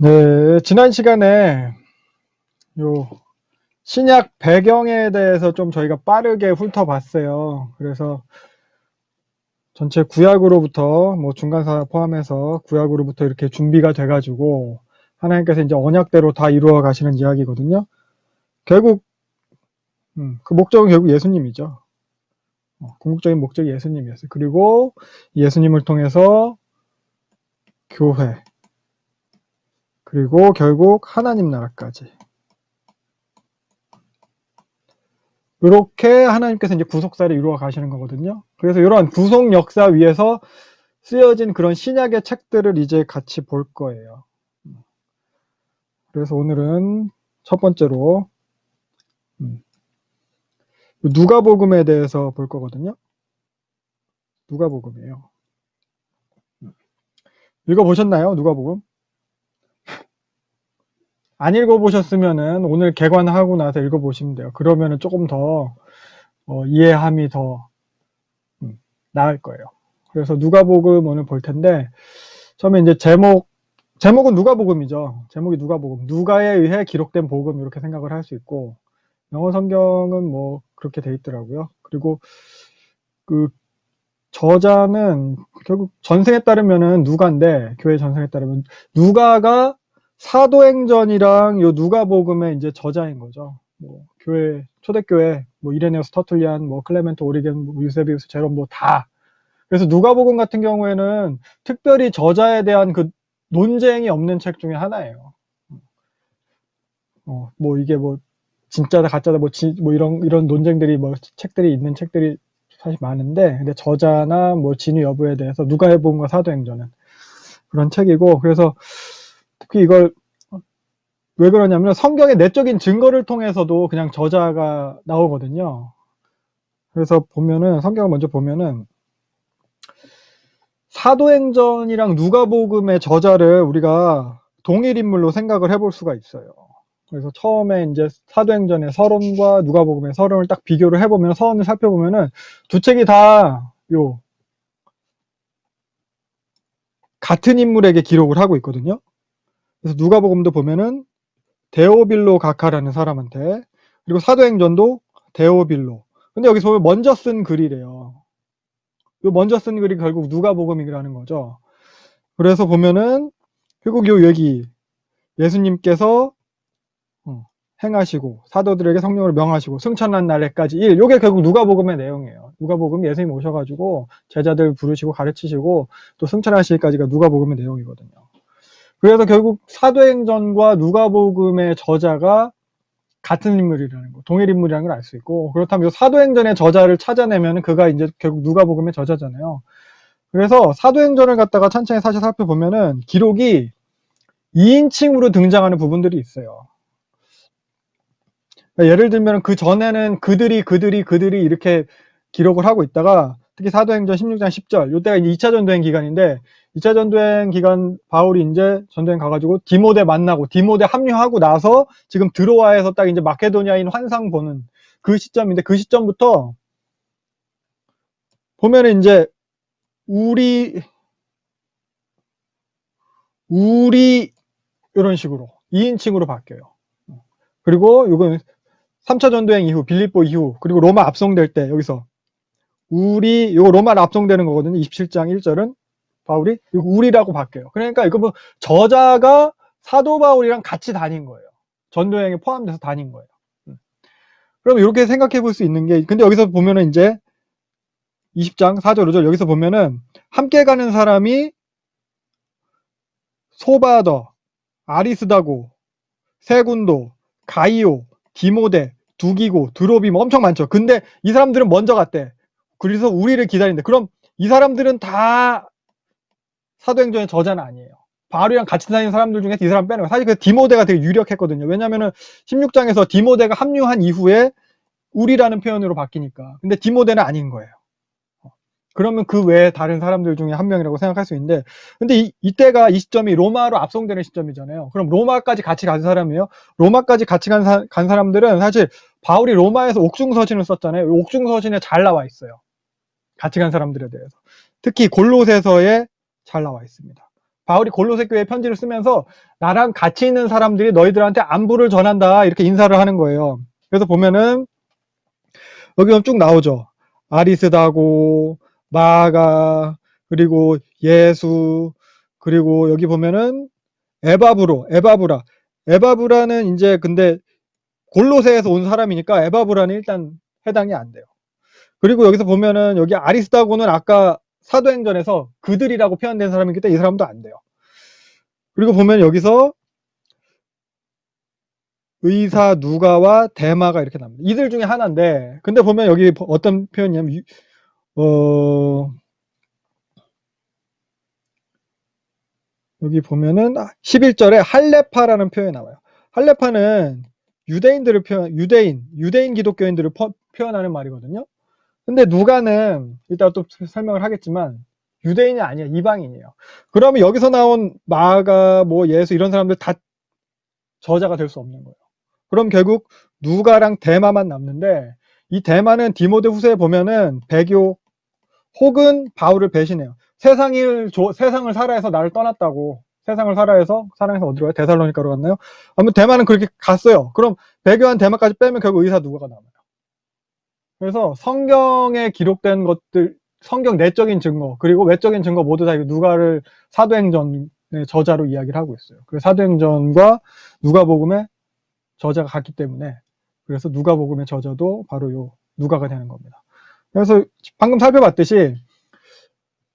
네, 지난 시간에 요 신약 배경에 대해서 좀 저희가 빠르게 훑어봤어요. 그래서 전체 구약으로부터 뭐 중간사 포함해서 구약으로부터 이렇게 준비가 돼가지고 하나님께서 이제 언약대로 다 이루어 가시는 이야기거든요. 결국 그 목적은 결국 예수님이죠. 궁극적인 목적이 예수님이었어요. 그리고 예수님을 통해서 교회, 그리고 결국 하나님 나라까지. 이렇게 하나님께서 이제 구속사를 이루어 가시는 거거든요. 그래서 이러한 구속 역사 위에서 쓰여진 그런 신약의 책들을 이제 같이 볼 거예요. 그래서 오늘은 첫 번째로 누가복음에 대해서 볼 거거든요. 누가복음이에요. 읽어보셨나요? 누가복음? 안 읽어보셨으면은 오늘 개관하고 나서 읽어보시면 돼요. 그러면은 조금 더 이해함이 더 나을 거예요. 그래서 누가복음 오늘 볼 텐데 처음에 이제 제목은 누가복음이죠. 제목이 누가복음. 누가에 의해 기록된 복음 이렇게 생각을 할 수 있고 영어 성경은 뭐 그렇게 돼 있더라고요. 그리고 그 저자는 결국 전생에 따르면은 누가인데 교회 전생에 따르면 누가가 사도행전이랑 요 누가복음의 이제 저자인 거죠. 뭐 교회 초대교회 뭐 이레네우스 터툴리안 뭐 클레멘토 오리겐 뭐 유세비우스 제롬 뭐 다. 그래서 누가복음 같은 경우에는 특별히 저자에 대한 그 논쟁이 없는 책 중에 하나예요. 뭐 이게 뭐 진짜다 가짜다 뭐 이런 논쟁들이 뭐 책들이 있는 책들이 사실 많은데 근데 저자나 뭐 진위 여부에 대해서 누가복음과 사도행전은 그런 책이고 그래서 특히 이걸 왜 그러냐면 성경의 내적인 증거를 통해서도 그냥 저자가 나오거든요. 그래서 보면은 성경을 먼저 보면은 사도행전이랑 누가복음의 저자를 우리가 동일 인물로 생각을 해볼 수가 있어요. 그래서 처음에 이제 사도행전의 서론과 누가복음의 서론을 딱 비교를 해보면 서론을 살펴보면은 두 책이 다 같은 인물에게 기록을 하고 있거든요. 그래서 누가복음도 보면은 데오빌로 가카라는 사람한테 그리고 사도행전도 데오빌로. 근데 여기서 보면 먼저 쓴 글이래요. 요 먼저 쓴 글이 결국 누가복음이라는 거죠. 그래서 보면은 결국 요 얘기 예수님께서 행하시고 사도들에게 성령을 명하시고 승천한 날에까지 일 요게 결국 누가복음의 내용이에요. 누가복음 예수님 오셔가지고 제자들 부르시고 가르치시고 또 승천하시기까지가 누가복음의 내용이거든요. 그래서 결국 사도행전과 누가복음의 저자가 같은 인물이라는 거, 동일 인물이라는 걸 알 수 있고 그렇다면 이 사도행전의 저자를 찾아내면 그가 이제 결국 누가복음의 저자잖아요. 그래서 사도행전을 갖다가 천천히 사실 살펴보면은 기록이 2인칭으로 등장하는 부분들이 있어요. 그러니까 예를 들면 그 전에는 그들이 이렇게 기록을 하고 있다가 특히 사도행전 16장 10절 이때가 이제 2차 전도행 기간인데 2차 전도행 기간 바울이 이제 전도행 가가지고 디모데 만나고 디모데 합류하고 나서 지금 드로아에서 딱 이제 마케도니아인 환상 보는 그 시점인데 그 시점부터 보면은 이제 우리 이런 식으로 2인칭으로 바뀌어요. 그리고 이건 3차 전도행 이후 빌립보 이후 그리고 로마 압송될 때 여기서 요거 로마로 압송되는 거거든요. 27장 1절은 바울이 우리라고 바뀌어요. 그러니까 이거 뭐 저자가 사도 바울이랑 같이 다닌 거예요. 전도여행에 포함돼서 다닌 거예요. 그럼 이렇게 생각해 볼 수 있는 게 근데 여기서 보면은 이제 20장 4절 5절 여기서 보면은 함께 가는 사람이 소바더, 아리스다고, 세군도, 가이오, 디모데, 두기고, 드로빔 엄청 많죠. 근데 이 사람들은 먼저 갔대. 그래서 우리를 기다린대. 그럼 이 사람들은 다 사도행전의 저자는 아니에요. 바울이랑 같이 다니는 사람들 중에서 이 사람 빼는 거예요. 사실 그 디모데가 되게 유력했거든요. 왜냐면은 16장에서 디모데가 합류한 이후에 우리라는 표현으로 바뀌니까. 근데 디모데는 아닌 거예요. 그러면 그 외에 다른 사람들 중에 한 명이라고 생각할 수 있는데 근데 이때가 이 시점이 로마로 압송되는 시점이잖아요. 그럼 로마까지 같이 간 사람이에요. 로마까지 같이 간 사람들은 사실 바울이 로마에서 옥중서신을 썼잖아요. 옥중서신에 잘 나와 있어요. 같이 간 사람들에 대해서. 특히 골로새서에 잘 나와 있습니다. 바울이 골로새 교회에 편지를 쓰면서 나랑 같이 있는 사람들이 너희들한테 안부를 전한다 이렇게 인사를 하는 거예요. 그래서 보면은 여기 쭉 나오죠. 아리스다고, 마가, 그리고 예수, 그리고 여기 보면은 에바브라는 이제 근데 골로새에서 온 사람이니까 에바브라는 일단 해당이 안 돼요. 그리고 여기서 보면은 여기 아리스다고는 아까 사도행전에서 그들이라고 표현된 사람이기 때문에 이 사람도 안 돼요. 그리고 보면 여기서 의사 누가와 데마가 이렇게 나옵니다. 이들 중에 하나인데 근데 보면 여기 어떤 표현이냐면 여기 보면은 11절에 할레파라는 표현이 나와요. 할레파는 유대인들을 유대인 기독교인들을 표현하는 말이거든요. 근데 누가는 이따 또 설명을 하겠지만 유대인이 아니야, 이방인이에요. 그러면 여기서 나온 마가 뭐 예수 이런 사람들 다 저자가 될 수 없는 거예요. 그럼 결국 누가랑 데마만 남는데 이 데마는 디모데 후서에 보면은 배교 혹은 바울을 배신해요. 세상을 살아 해서 나를 떠났다고. 세상을 살아 해서 사랑해서 어디로 가요? 데살로니카로 갔나요? 아무튼 데마는 그렇게 갔어요. 그럼 배교한 데마까지 빼면 결국 의사 누가가 남아요. 그래서 성경에 기록된 것들, 성경 내적인 증거 그리고 외적인 증거 모두 다 누가를 사도행전의 저자로 이야기를 하고 있어요. 그래서 사도행전과 누가복음의 저자가 같기 때문에 그래서 누가복음의 저자도 바로 요 누가가 되는 겁니다. 그래서 방금 살펴봤듯이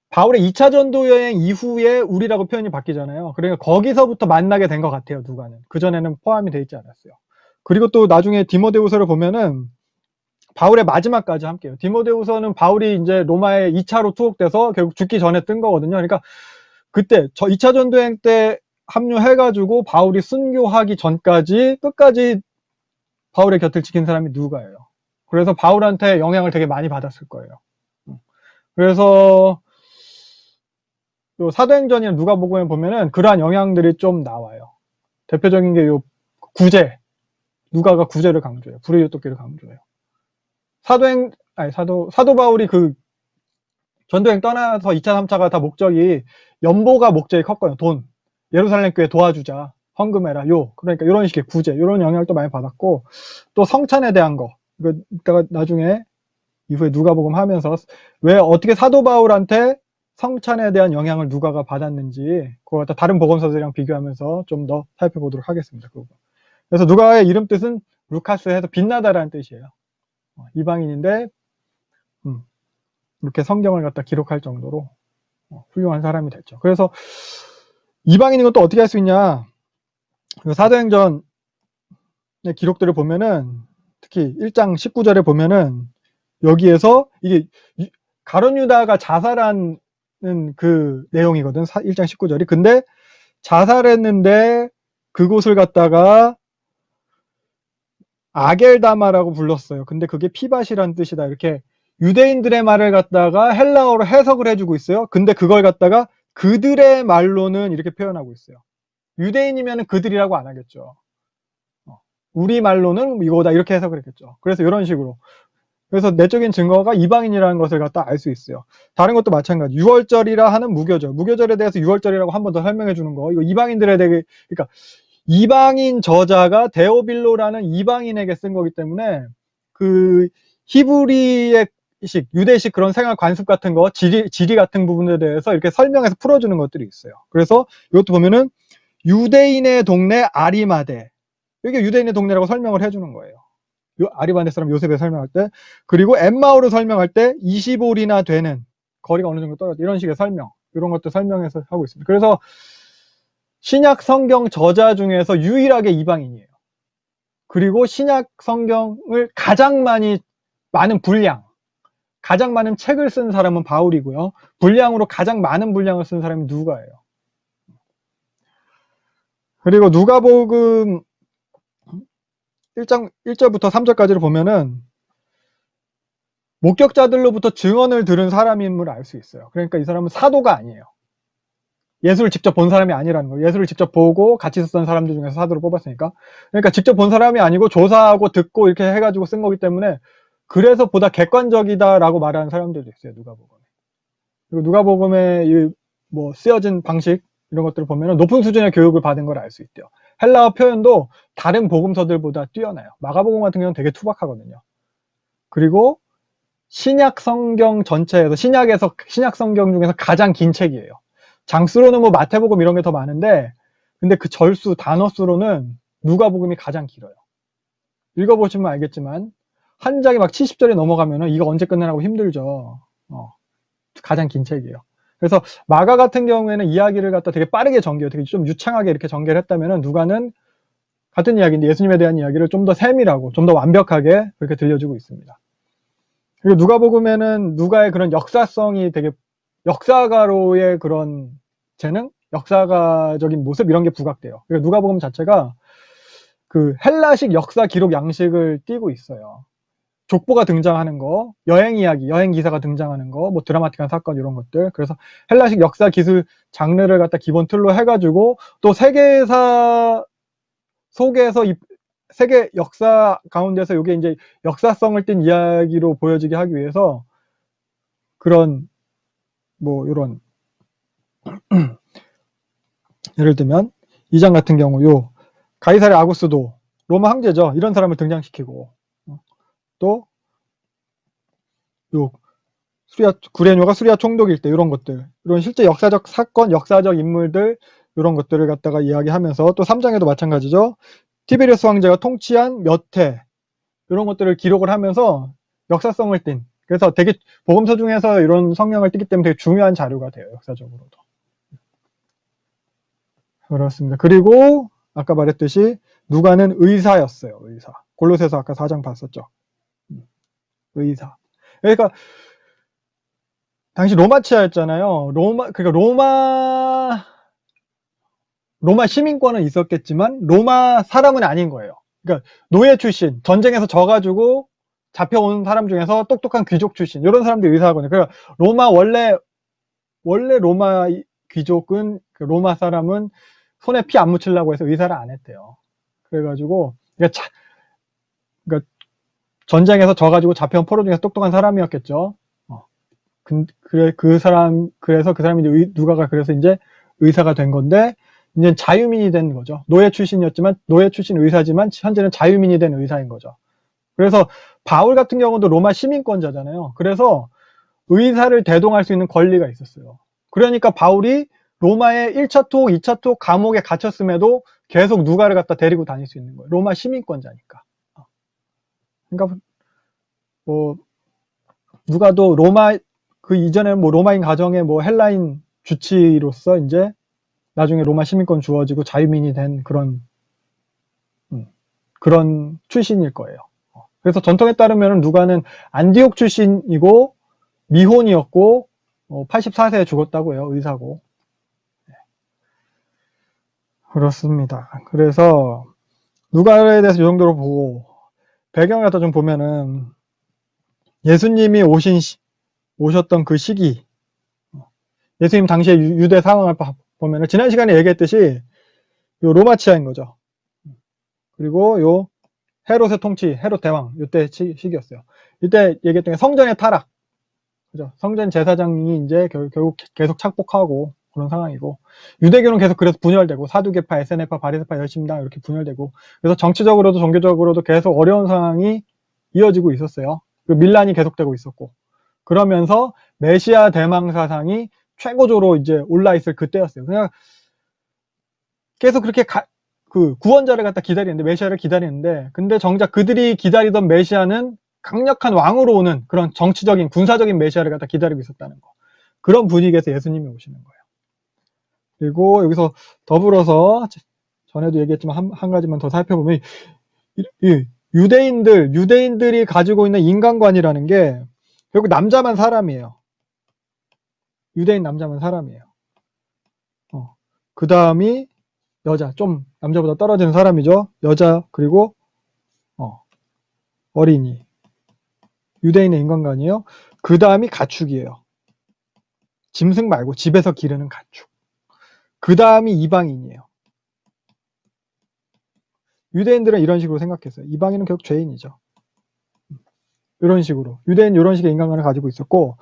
바울의 2차 전도 여행 이후에 우리라고 표현이 바뀌잖아요. 그러니까 거기서부터 만나게 된 것 같아요, 누가는. 그전에는 포함이 되어 있지 않았어요. 그리고 또 나중에 디모데후서를 보면은 바울의 마지막까지 함께해요. 디모데후서는 바울이 이제 로마에 2차로 투옥돼서 결국 죽기 전에 뜬 거거든요. 그러니까 그때 2차 전도여행 때 합류해가지고 바울이 순교하기 전까지 끝까지 바울의 곁을 지킨 사람이 누가예요. 그래서 바울한테 영향을 되게 많이 받았을 거예요. 그래서 사도행전이나 누가복음에 보면은 그러한 영향들이 좀 나와요. 대표적인 게 요 구제. 누가가 구제를 강조해요. 불의의 돕기를 강조해요. 사도 바울이 그 전도행 떠나서 2차, 3차가 다 목적이 연보가 목적이 컸거든요. 돈. 예루살렘 교회 도와주자. 헌금해라. 그러니까 이런 식의 구제, 이런 영향을 또 많이 받았고, 또 성찬에 대한 거. 이거 이따가 나중에 이후에 누가복음 하면서 왜 어떻게 사도 바울한테 성찬에 대한 영향을 누가가 받았는지 그거 갖다 다른 복음서들이랑 비교하면서 좀 더 살펴보도록 하겠습니다. 그래서 누가의 이름 뜻은 루카스 해서 빛나다라는 뜻이에요. 이방인인데 이렇게 성경을 갖다 기록할 정도로 훌륭한 사람이 됐죠. 그래서 이방인인 것도 어떻게 할 수 있냐? 사도행전의 기록들을 보면은 특히 1장 19절에 보면은 여기에서 이게 가룟 유다가 자살한 그 내용이거든. 1장 19절이. 근데 자살했는데 그곳을 갖다가 아겔다마라고 불렀어요. 근데 그게 피밭이란 뜻이다. 이렇게 유대인들의 말을 갖다가 헬라어로 해석을 해주고 있어요. 근데 그걸 갖다가 그들의 말로는 이렇게 표현하고 있어요. 유대인이면 그들이라고 안 하겠죠. 우리 말로는 이거다 이렇게 해석을 했겠죠. 그래서 이런 식으로. 그래서 내적인 증거가 이방인이라는 것을 갖다 알 수 있어요. 다른 것도 마찬가지. 유월절이라 하는 무교절. 무교절에 대해서 유월절이라고 한 번 더 설명해 주는 거. 이거 이방인들에 대해, 그러니까 이방인 저자가 데오빌로라는 이방인에게 쓴 거기 때문에 그 히브리의 유대식 그런 생활 관습 같은 거, 지리 같은 부분에 대해서 이렇게 설명해서 풀어주는 것들이 있어요. 그래서 이것도 보면은 유대인의 동네 아리마대. 이게 유대인의 동네라고 설명을 해주는 거예요. 아리마대 사람 요셉에 설명할 때. 그리고 엠마오를 설명할 때 25리나 되는 거리가 어느 정도 떨어져. 이런 식의 설명. 이런 것도 설명해서 하고 있습니다. 그래서 신약 성경 저자 중에서 유일하게 이방인이에요. 그리고 신약 성경을 가장 많은 분량, 가장 많은 책을 쓴 사람은 바울이고요. 분량으로 가장 많은 분량을 쓴 사람이 누가예요. 그리고 누가복음 1장 1절부터 3절까지를 보면은 목격자들로부터 증언을 들은 사람임을 알 수 있어요. 그러니까 이 사람은 사도가 아니에요. 예수를 직접 본 사람이 아니라는 거예요. 예수를 직접 보고 같이 있었던 사람들 중에서 사도를 뽑았으니까. 그러니까 직접 본 사람이 아니고 조사하고 듣고 이렇게 해가지고 쓴 거기 때문에 그래서 보다 객관적이다라고 말하는 사람들도 있어요. 누가복음에. 그리고 누가복음에 뭐 쓰여진 방식, 이런 것들을 보면 높은 수준의 교육을 받은 걸 알 수 있대요. 헬라어 표현도 다른 복음서들보다 뛰어나요. 마가복음 같은 경우는 되게 투박하거든요. 그리고 신약 성경 전체에서 신약 성경 중에서 가장 긴 책이에요. 장수로는 뭐 마태복음 이런 게 더 많은데, 근데 그 절수 단어 수로는 누가복음이 가장 길어요. 읽어보시면 알겠지만 한 장이 막 70절이 넘어가면은 이거 언제 끝나라고 힘들죠. 가장 긴 책이에요. 그래서 마가 같은 경우에는 이야기를 갖다 되게 빠르게 전개해요. 되게 좀 유창하게 이렇게 전개를 했다면은 누가는 같은 이야기인데 예수님에 대한 이야기를 좀 더 세밀하고 좀 더 완벽하게 그렇게 들려주고 있습니다. 그리고 누가복음에는 누가의 그런 역사성이 되게 역사가로의 그런 재능, 역사가적인 모습 이런 게 부각돼요. 그리고 누가복음 자체가 그 헬라식 역사 기록 양식을 띠고 있어요. 족보가 등장하는 거, 여행 이야기, 여행 기사가 등장하는 거, 뭐 드라마틱한 사건 이런 것들. 그래서 헬라식 역사 기술 장르를 갖다 기본 틀로 해가지고 또 세계사 속에서 세계 역사 가운데서 이게 이제 역사성을 띤 이야기로 보여지게 하기 위해서 그런 뭐 이런 예를 들면 2장 같은 경우 요 가이사르 아구스도 로마 황제죠. 이런 사람을 등장시키고 또 요 구레뇨가 수리아 총독일 때 이런 것들, 이런 실제 역사적 사건, 역사적 인물들 이런 것들을 갖다가 이야기하면서 또 3장에도 마찬가지죠. 티베리우스 황제가 통치한 몇 해 이런 것들을 기록을 하면서 역사성을 띤, 그래서 되게 복음서 중에서 이런 성향을 띠기 때문에 되게 중요한 자료가 돼요. 역사적으로도. 그렇습니다. 그리고 아까 말했듯이 누가는 의사였어요. 의사. 골로새서 아까 4장 봤었죠. 의사. 그러니까 당시 로마 치하였잖아요. 그러니까 로마 시민권은 있었겠지만 로마 사람은 아닌 거예요. 그러니까 노예 출신, 전쟁에서 져가지고 잡혀온 사람 중에서 똑똑한 귀족 출신 이런 사람들이 의사하거든요. 그러니까 원래 로마 귀족은, 그 로마 사람은 손에 피 안 묻히려고 해서 의사를 안 했대요. 그래가지고 그러니까 전쟁에서 져가지고 잡혀온 포로 중에서 똑똑한 사람이었겠죠. 그래서 그 사람이 이제 누가가 그래서 이제 의사가 된 건데, 이제 자유민이 된 거죠. 노예 출신 의사지만 현재는 자유민이 된 의사인 거죠. 그래서 바울 같은 경우도 로마 시민권자잖아요. 그래서 의사를 대동할 수 있는 권리가 있었어요. 그러니까 바울이 로마의 1차 투옥, 2차 투옥 감옥에 갇혔음에도 계속 누가를 갖다 데리고 다닐 수 있는 거예요. 로마 시민권자니까. 그러니까 뭐 누가도 그 이전에 뭐 로마인 가정의 뭐 헬라인 주치로서 이제 나중에 로마 시민권 주어지고 자유민이 된 그런 출신일 거예요. 그래서 전통에 따르면 누가는 안디옥 출신이고 미혼이었고 84세에 죽었다고 해요. 의사고. 그렇습니다. 그래서 누가에 대해서 이 정도로 보고 배경을 갖다 좀 보면은 예수님이 오셨던 그 시기, 예수님 당시의 유대 상황을 보면은 지난 시간에 얘기했듯이 요 로마 치하인 거죠. 그리고 요 헤롯의 통치, 헤롯 대왕 이때 시기였어요. 이때 얘기했던 게 성전의 타락, 그죠? 성전 제사장이 이제 결국 계속 착복하고 그런 상황이고, 유대교는 계속 그래서 분열되고 사두개파, 에세네파, 바리새파, 열심당 이렇게 분열되고, 그래서 정치적으로도 종교적으로도 계속 어려운 상황이 이어지고 있었어요. 밀란이 계속되고 있었고, 그러면서 메시아 대망 사상이 최고조로 이제 올라 있을 그때였어요. 그냥 계속 그렇게 그 구원자를 갖다 기다리는데, 메시아를 기다리는데, 근데 정작 그들이 기다리던 메시아는 강력한 왕으로 오는 그런 정치적인 군사적인 메시아를 갖다 기다리고 있었다는 거. 그런 분위기에서 예수님이 오시는 거예요. 그리고 여기서 더불어서 전에도 얘기했지만 한 가지만 더 살펴보면 이 유대인들이 가지고 있는 인간관이라는 게 결국 남자만 사람이에요. 유대인 남자만 사람이에요. 그 다음이 여자, 좀 남자보다 떨어지는 사람이죠. 여자, 그리고 어린이. 유대인의 인간관이에요. 그 다음이 가축이에요. 짐승 말고 집에서 기르는 가축. 그 다음이 이방인이에요. 유대인들은 이런 식으로 생각했어요. 이방인은 결국 죄인이죠. 이런 식으로. 유대인 이런 식의 인간관을 가지고 있었고,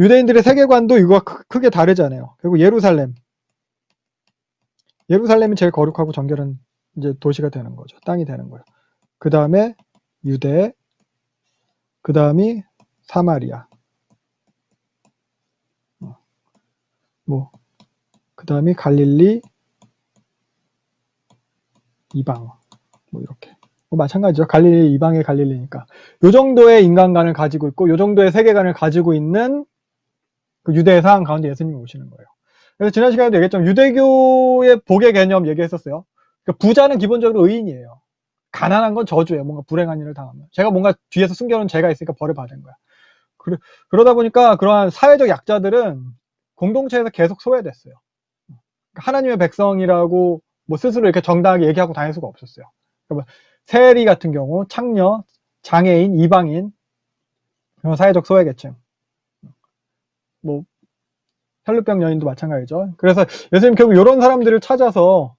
유대인들의 세계관도 이거와 크게 다르잖아요. 결국 예루살렘. 예루살렘이 제일 거룩하고 정결한 이제 도시가 되는 거죠. 땅이 되는 거예요. 그 다음에 유대, 그 다음이 사마리아, 뭐, 그 다음이 갈릴리, 이방, 뭐 이렇게. 뭐 마찬가지죠. 갈릴리, 이방의 갈릴리니까. 요 정도의 인간관을 가지고 있고, 요 정도의 세계관을 가지고 있는 그 유대의 상황 가운데 예수님이 오시는 거예요. 그래서 지난 시간에도 얘기했지만 유대교의 복의 개념 얘기했었어요. 그러니까 부자는 기본적으로 의인이에요. 가난한 건 저주예요. 뭔가 불행한 일을 당하면. 제가 뭔가 뒤에서 숨겨놓은 죄가 있으니까 벌을 받은 거야. 그러다 보니까 그러한 사회적 약자들은 공동체에서 계속 소외됐어요. 하나님의 백성이라고 뭐 스스로 이렇게 정당하게 얘기하고 다닐 수가 없었어요. 그러니까 세리 같은 경우, 창녀, 장애인, 이방인, 사회적 소외계층, 뭐 혈루병 여인도 마찬가지죠. 그래서 예수님 결국 이런 사람들을 찾아서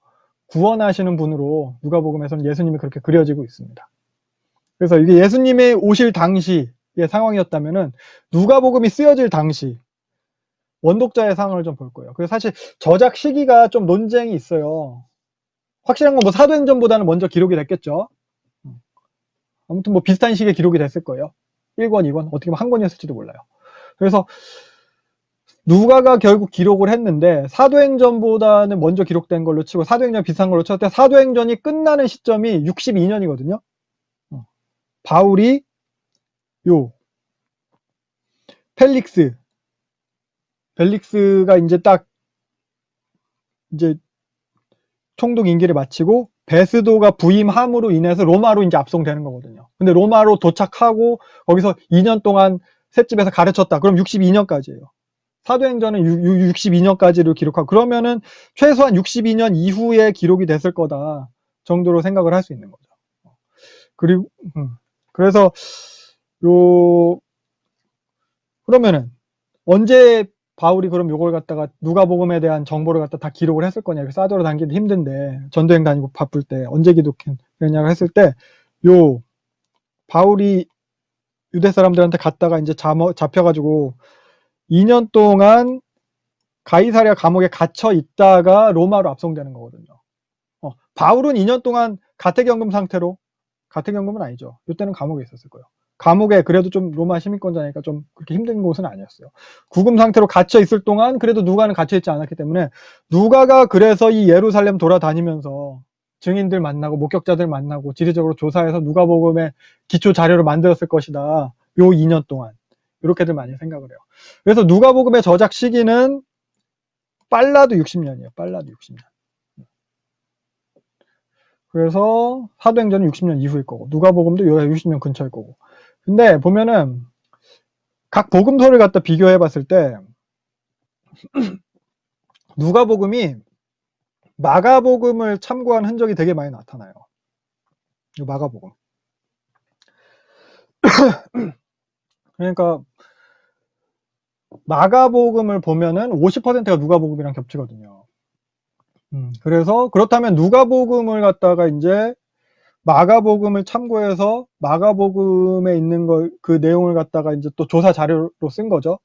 구원하시는 분으로 누가복음에서는 예수님이 그렇게 그려지고 있습니다. 그래서 이게 예수님의 오실 당시의 상황이었다면은 누가복음이 쓰여질 당시 원독자의 상황을 좀 볼 거예요. 그래서 사실 저작 시기가 좀 논쟁이 있어요. 확실한 건 뭐 사도행전보다는 먼저 기록이 됐겠죠. 아무튼 뭐 비슷한 시기에 기록이 됐을 거예요. 1권, 2권, 어떻게 보면 한 권이었을지도 몰라요. 그래서 누가가 결국 기록을 했는데 사도행전보다는 먼저 기록된 걸로 치고 사도행전 비슷한 걸로 쳤을 때 사도행전이 끝나는 시점이 62년이거든요. 바울이 요 펠릭스가 이제 딱 이제 총독 임기를 마치고 베스도가 부임함으로 인해서 로마로 이제 압송되는 거거든요. 근데 로마로 도착하고 거기서 2년 동안 셋집에서 가르쳤다. 그럼 62년까지예요. 사도행전은 62년까지를 기록하고 그러면은 최소한 62년 이후에 기록이 됐을 거다 정도로 생각을 할 수 있는 거죠. 그리고 그래서 요 그러면은 언제 바울이 그럼 요걸 갖다가 누가복음에 대한 정보를 갖다 다 기록을 했을 거냐. 이렇게 싸돌아 다니기도 힘든데 전도행 다니고 바쁠 때 언제 기록했냐고 했을 때 요 바울이 유대 사람들한테 갔다가 이제 잡혀가지고 2년 동안 가이사랴 감옥에 갇혀 있다가 로마로 압송되는 거거든요. 바울은 2년 동안 가택연금 상태로 가택연금은 아니죠. 이때는 감옥에 있었을 거예요. 감옥에 그래도 좀 로마 시민권자니까 좀 그렇게 힘든 곳은 아니었어요. 구금 상태로 갇혀 있을 동안 그래도 누가는 갇혀 있지 않았기 때문에 누가가 그래서 이 예루살렘 돌아다니면서 증인들 만나고 목격자들 만나고 지리적으로 조사해서 누가복음의 기초 자료를 만들었을 것이다. 요 2년 동안 이렇게들 많이 생각을 해요. 그래서 누가복음의 저작 시기는 빨라도 60년이에요. 빨라도 60년. 그래서 사도행전은 60년 이후일 거고 누가복음도 60년 근처일 거고. 근데 보면은 각 복음서를 갖다 비교해 봤을 때 누가복음이 마가복음을 참고한 흔적이 되게 많이 나타나요. 이 마가복음. 그러니까 마가복음을 보면은 50%가 누가복음이랑 겹치거든요. 그래서 그렇다면 누가복음을 갖다가 이제 마가복음을 참고해서 마가복음에 있는 그 내용을 갖다가 이제 또 조사 자료로 쓴 거죠.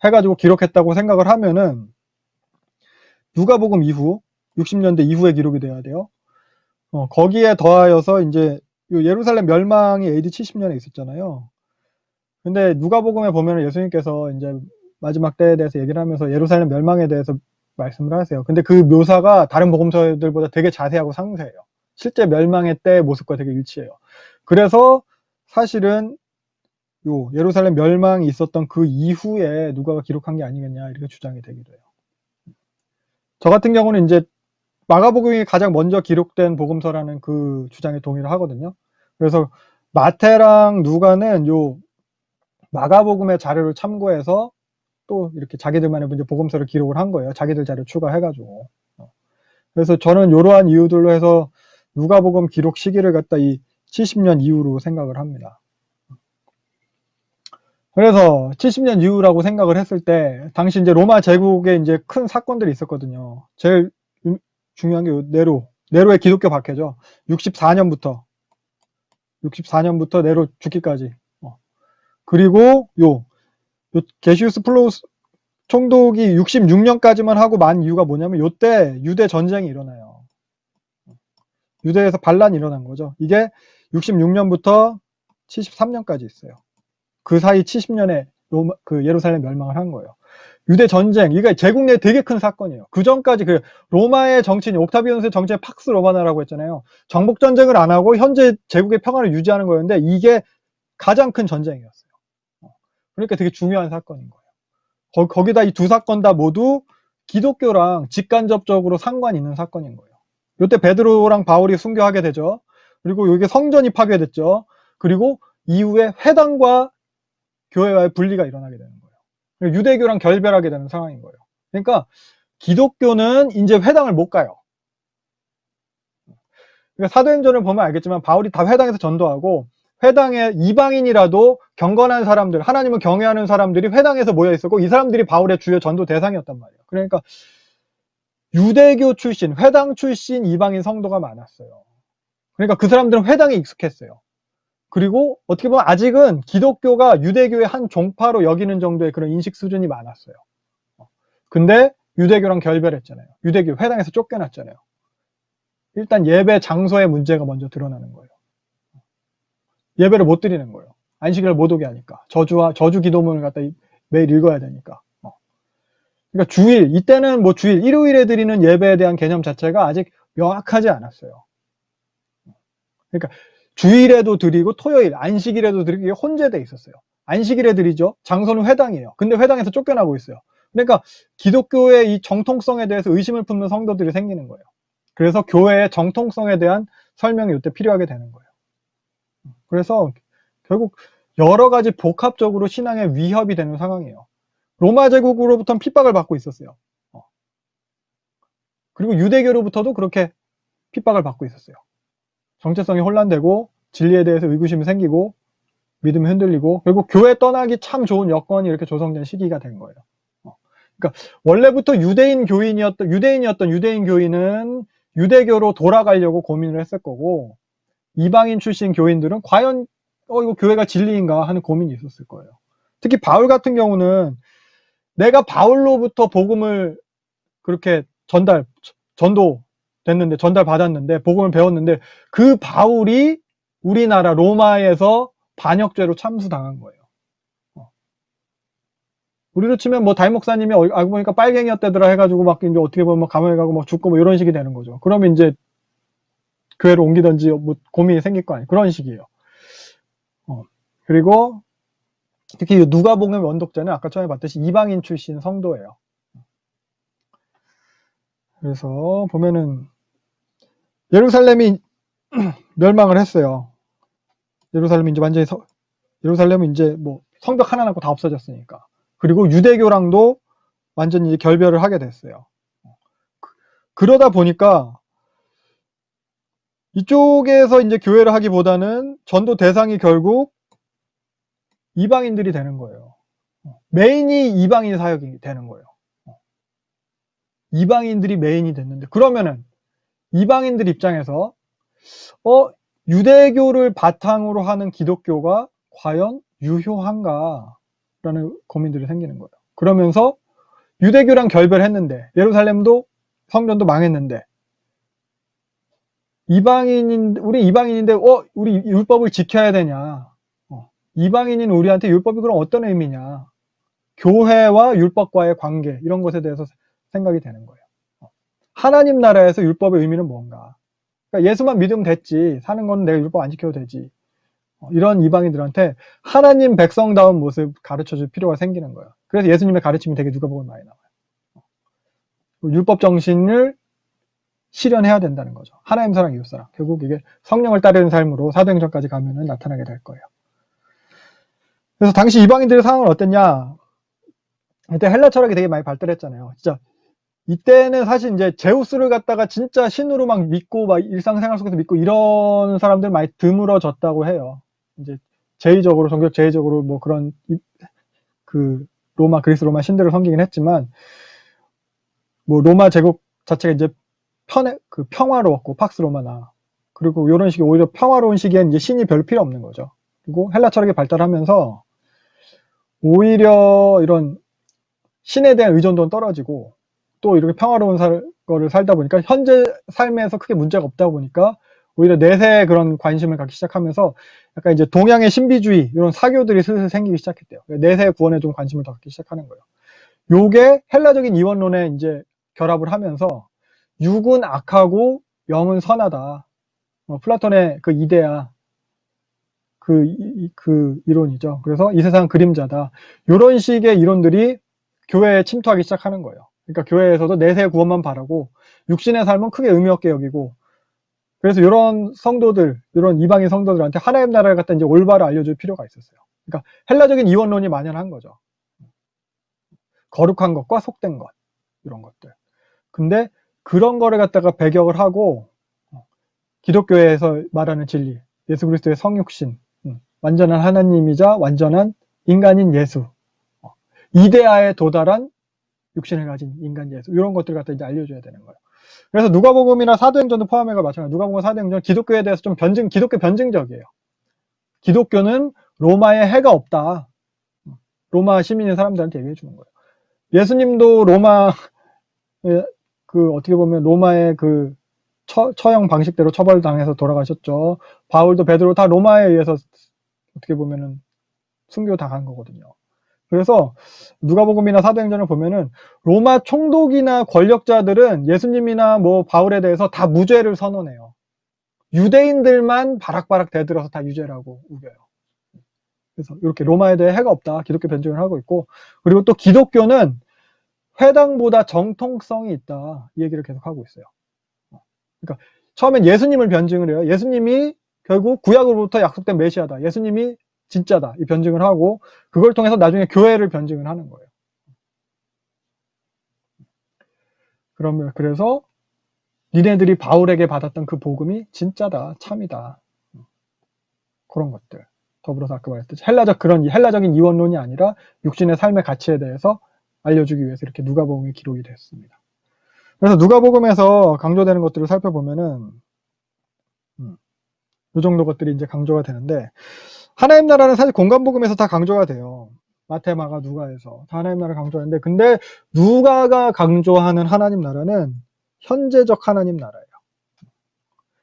해가지고 기록했다고 생각을 하면은 누가복음 이후 60년대 이후에 기록이 돼야 돼요. 거기에 더하여서 이제 예루살렘 멸망이 AD 70년에 있었잖아요. 근데 누가복음에 보면 예수님께서 이제 마지막 때에 대해서 얘기를 하면서 예루살렘 멸망에 대해서 말씀을 하세요. 근데 그 묘사가 다른 복음서들보다 되게 자세하고 상세해요. 실제 멸망의 때의 모습과 되게 일치해요. 그래서 사실은 요 예루살렘 멸망이 있었던 그 이후에 누가가 기록한 게 아니겠냐 이렇게 주장이 되기도 해요. 저 같은 경우는 이제 마가복음이 가장 먼저 기록된 복음서라는 그 주장에 동의를 하거든요. 그래서 마태랑 누가는 요 마가복음의 자료를 참고해서 또 이렇게 자기들만의 이제 복음서를 기록을 한 거예요. 자기들 자료 추가해가지고. 그래서 저는 이러한 이유들로 해서 누가복음 기록 시기를 갖다 이 70년 이후로 생각을 합니다. 그래서 70년 이후라고 생각을 했을 때 당시 이제 로마 제국에 이제 큰 사건들이 있었거든요. 제일 중요한 게 네로의 기독교 박해죠. 64년부터 네로 죽기까지. 그리고 요 게시우스 총독이 66년까지만 하고 만 이유가 뭐냐면 요때 유대 전쟁이 일어나요. 유대에서 반란이 일어난 거죠. 이게 66년부터 73년까지 있어요. 그 사이 70년에 예루살렘 멸망을 한 거예요. 유대 전쟁, 이게 제국 내 되게 큰 사건이에요. 그 전까지 로마의 정치인, 옥타비아누스의 정치인 팍스 로마나라고 했잖아요. 정복 전쟁을 안 하고 현재 제국의 평화를 유지하는 거였는데 이게 가장 큰 전쟁이었어요. 그러니까 되게 중요한 사건인 거예요. 거기다 이 두 사건 다 모두 기독교랑 직간접적으로 상관이 있는 사건인 거예요. 이때 베드로랑 바울이 순교하게 되죠. 그리고 여기 성전이 파괴됐죠. 그리고 이후에 회당과 교회와의 분리가 일어나게 되는 거예요. 유대교랑 결별하게 되는 상황인 거예요. 그러니까 기독교는 이제 회당을 못 가요. 그러니까 사도행전을 보면 알겠지만 바울이 다 회당에서 전도하고 회당에 이방인이라도 경건한 사람들, 하나님을 경외하는 사람들이 회당에서 모여 있었고 이 사람들이 바울의 주요 전도 대상이었단 말이에요. 그러니까 유대교 출신, 회당 출신 이방인 성도가 많았어요. 그러니까 그 사람들은 회당에 익숙했어요. 그리고 어떻게 보면 아직은 기독교가 유대교의 한 종파로 여기는 정도의 그런 인식 수준이 많았어요. 근데 유대교랑 결별했잖아요. 유대교 회당에서 쫓겨났잖아요. 일단 예배 장소의 문제가 먼저 드러나는 거예요. 예배를 못 드리는 거예요. 안식일을 못 오게 하니까. 저주 기도문을 갖다 매일 읽어야 되니까. 그러니까 주일, 이때는 뭐 주일, 일요일에 드리는 예배에 대한 개념 자체가 아직 명확하지 않았어요. 그러니까 주일에도 드리고 토요일, 안식일에도 드리고 이게 혼재돼 있었어요. 안식일에 드리죠. 장소는 회당이에요. 근데 회당에서 쫓겨나고 있어요. 그러니까 기독교의 이 정통성에 대해서 의심을 품는 성도들이 생기는 거예요. 그래서 교회의 정통성에 대한 설명이 이때 필요하게 되는 거예요. 그래서 결국 여러 가지 복합적으로 신앙에 위협이 되는 상황이에요. 로마 제국으로부터는 핍박을 받고 있었어요. 그리고 유대교로부터도 그렇게 핍박을 받고 있었어요. 정체성이 혼란되고 진리에 대해서 의구심이 생기고 믿음이 흔들리고 결국 교회 떠나기 참 좋은 여건이 이렇게 조성된 시기가 된 거예요. 그러니까 원래부터 유대인이었던 유대인 교인은 유대교로 돌아가려고 고민을 했을 거고 이방인 출신 교인들은 과연 이거 교회가 진리인가 하는 고민이 있었을 거예요. 특히 바울 같은 경우는 내가 바울로부터 복음을 그렇게 전달받았는데 복음을 배웠는데 그 바울이 우리나라 로마에서 반역죄로 참수당한 거예요. 우리로 치면 뭐 담임 목사님이 알고 보니까 빨갱이였대더라 해가지고 막 이제 어떻게 보면 막 감옥에 가고 막 죽고 뭐 이런 식이 되는 거죠. 그러면 이제 교회로 옮기든지 뭐 고민이 생길 거 아니에요. 그런 식이에요. 그리고 특히 누가복음 원독자는 아까 처음에 봤듯이 이방인 출신 성도예요. 그래서 보면은 예루살렘이 멸망을 했어요. 예루살렘은 이제 뭐 성벽 하나 남고 다 없어졌으니까. 그리고 유대교랑도 완전히 결별을 하게 됐어요. 그러다 보니까 이쪽에서 이제 교회를 하기보다는 전도 대상이 결국 이방인들이 되는 거예요. 메인이 이방인 사역이 되는 거예요. 이방인들이 메인이 됐는데 그러면은 이방인들 입장에서 유대교를 바탕으로 하는 기독교가 과연 유효한가라는 고민들이 생기는 거예요. 그러면서 유대교랑 결별했는데 예루살렘도 성전도 망했는데 우리 이방인인데 우리 율법을 지켜야 되냐? 이방인인 우리한테 율법이 그럼 어떤 의미냐? 교회와 율법과의 관계 이런 것에 대해서 생각이 되는 거예요. 하나님 나라에서 율법의 의미는 뭔가? 그러니까 예수만 믿으면 됐지. 사는 건 내가 율법 안 지켜도 되지. 이런 이방인들한테 하나님 백성다운 모습 가르쳐줄 필요가 생기는 거예요. 그래서 예수님의 가르침이 되게 누가복음에 많이 나와요. 율법 정신을 실현해야 된다는 거죠. 하나님 사랑, 이웃 사랑. 결국 이게 성령을 따르는 삶으로 사도행전까지 가면은 나타나게 될 거예요. 그래서 당시 이방인들의 상황은 어땠냐? 이때 헬라 철학이 되게 많이 발달했잖아요. 진짜 이때는 사실 이제 제우스를 갖다가 진짜 신으로 막 믿고 막 일상생활 속에서 믿고 이런 사람들 많이 드물어졌다고 해요. 이제 종교 제의적으로 뭐 그런 그리스 로마 신들을 섬기긴 했지만 뭐 로마 제국 자체가 이제 평화로웠고 팍스 로마나 그리고 이런 식의 오히려 평화로운 시기엔 이제 신이 별 필요 없는 거죠. 그리고 헬라 철학이 발달하면서 오히려 이런 신에 대한 의존도는 떨어지고 또 이렇게 평화로운 거를 살다 보니까 현재 삶에서 크게 문제가 없다 보니까 오히려 내세에 그런 관심을 갖기 시작하면서 약간 이제 동양의 신비주의 이런 사교들이 슬슬 생기기 시작했대요. 내세 구원에 좀 관심을 더 갖기 시작하는 거예요. 요게 헬라적인 이원론에 이제 결합을 하면서 육은 악하고 영은 선하다. 플라톤의 그 이데아 그 이론이죠. 그래서 이 세상 그림자다. 이런 식의 이론들이 교회에 침투하기 시작하는 거예요. 그러니까 교회에서도 내세 구원만 바라고 육신의 삶은 크게 의미 없게 여기고 그래서 이런 성도들, 이런 이방인 성도들한테 하나님 나라를 갖다 이제 올바로 알려줄 필요가 있었어요. 그러니까 헬라적인 이원론이 만연한 거죠. 거룩한 것과 속된 것 이런 것들. 근데 그런 거를 갖다가 배격을 하고 기독교에서 말하는 진리, 예수 그리스도의 성육신, 완전한 하나님이자 완전한 인간인 예수, 이데아에 도달한 육신을 가진 인간 예수 이런 것들을 갖다 이제 알려줘야 되는 거예요. 그래서 누가복음이나 사도행전도 포함해가 마찬가지. 누가복음, 사도행전 기독교에 대해서 좀 기독교 변증적이에요. 기독교는 로마에 해가 없다. 로마 시민인 사람들한테 얘기해 주는 거예요. 예수님도 로마 그 어떻게 보면 로마의 그 처형 방식대로 처벌당해서 돌아가셨죠. 바울도 베드로 다 로마에 의해서 어떻게 보면은 순교당한 거거든요. 그래서 누가복음이나 사도행전을 보면은 로마 총독이나 권력자들은 예수님이나 뭐 바울에 대해서 다 무죄를 선언해요. 유대인들만 바락바락 대들어서 다 유죄라고 우겨요. 그래서 이렇게 로마에 대해 해가 없다. 기독교 변증을 하고 있고, 그리고 또 기독교는 회당보다 정통성이 있다. 이 얘기를 계속 하고 있어요. 그러니까 처음엔 예수님을 변증을 해요. 예수님이 결국 구약으로부터 약속된 메시아다. 예수님이 진짜다. 이 변증을 하고 그걸 통해서 나중에 교회를 변증을 하는 거예요. 그러면 그래서 니네들이 바울에게 받았던 그 복음이 진짜다. 참이다. 그런 것들. 더불어서 아까 말했듯이 그런 헬라적인 이원론이 아니라 육신의 삶의 가치에 대해서 알려주기 위해서 이렇게 누가복음이 기록이 됐습니다. 그래서 누가복음에서 강조되는 것들을 살펴보면은 이 정도 것들이 이제 강조가 되는데, 하나님 나라는 사실 공간복음에서 다 강조가 돼요. 마태, 마가, 누가에서 다 하나님 나라를 강조하는데, 근데 누가가 강조하는 하나님 나라는 현재적 하나님 나라예요.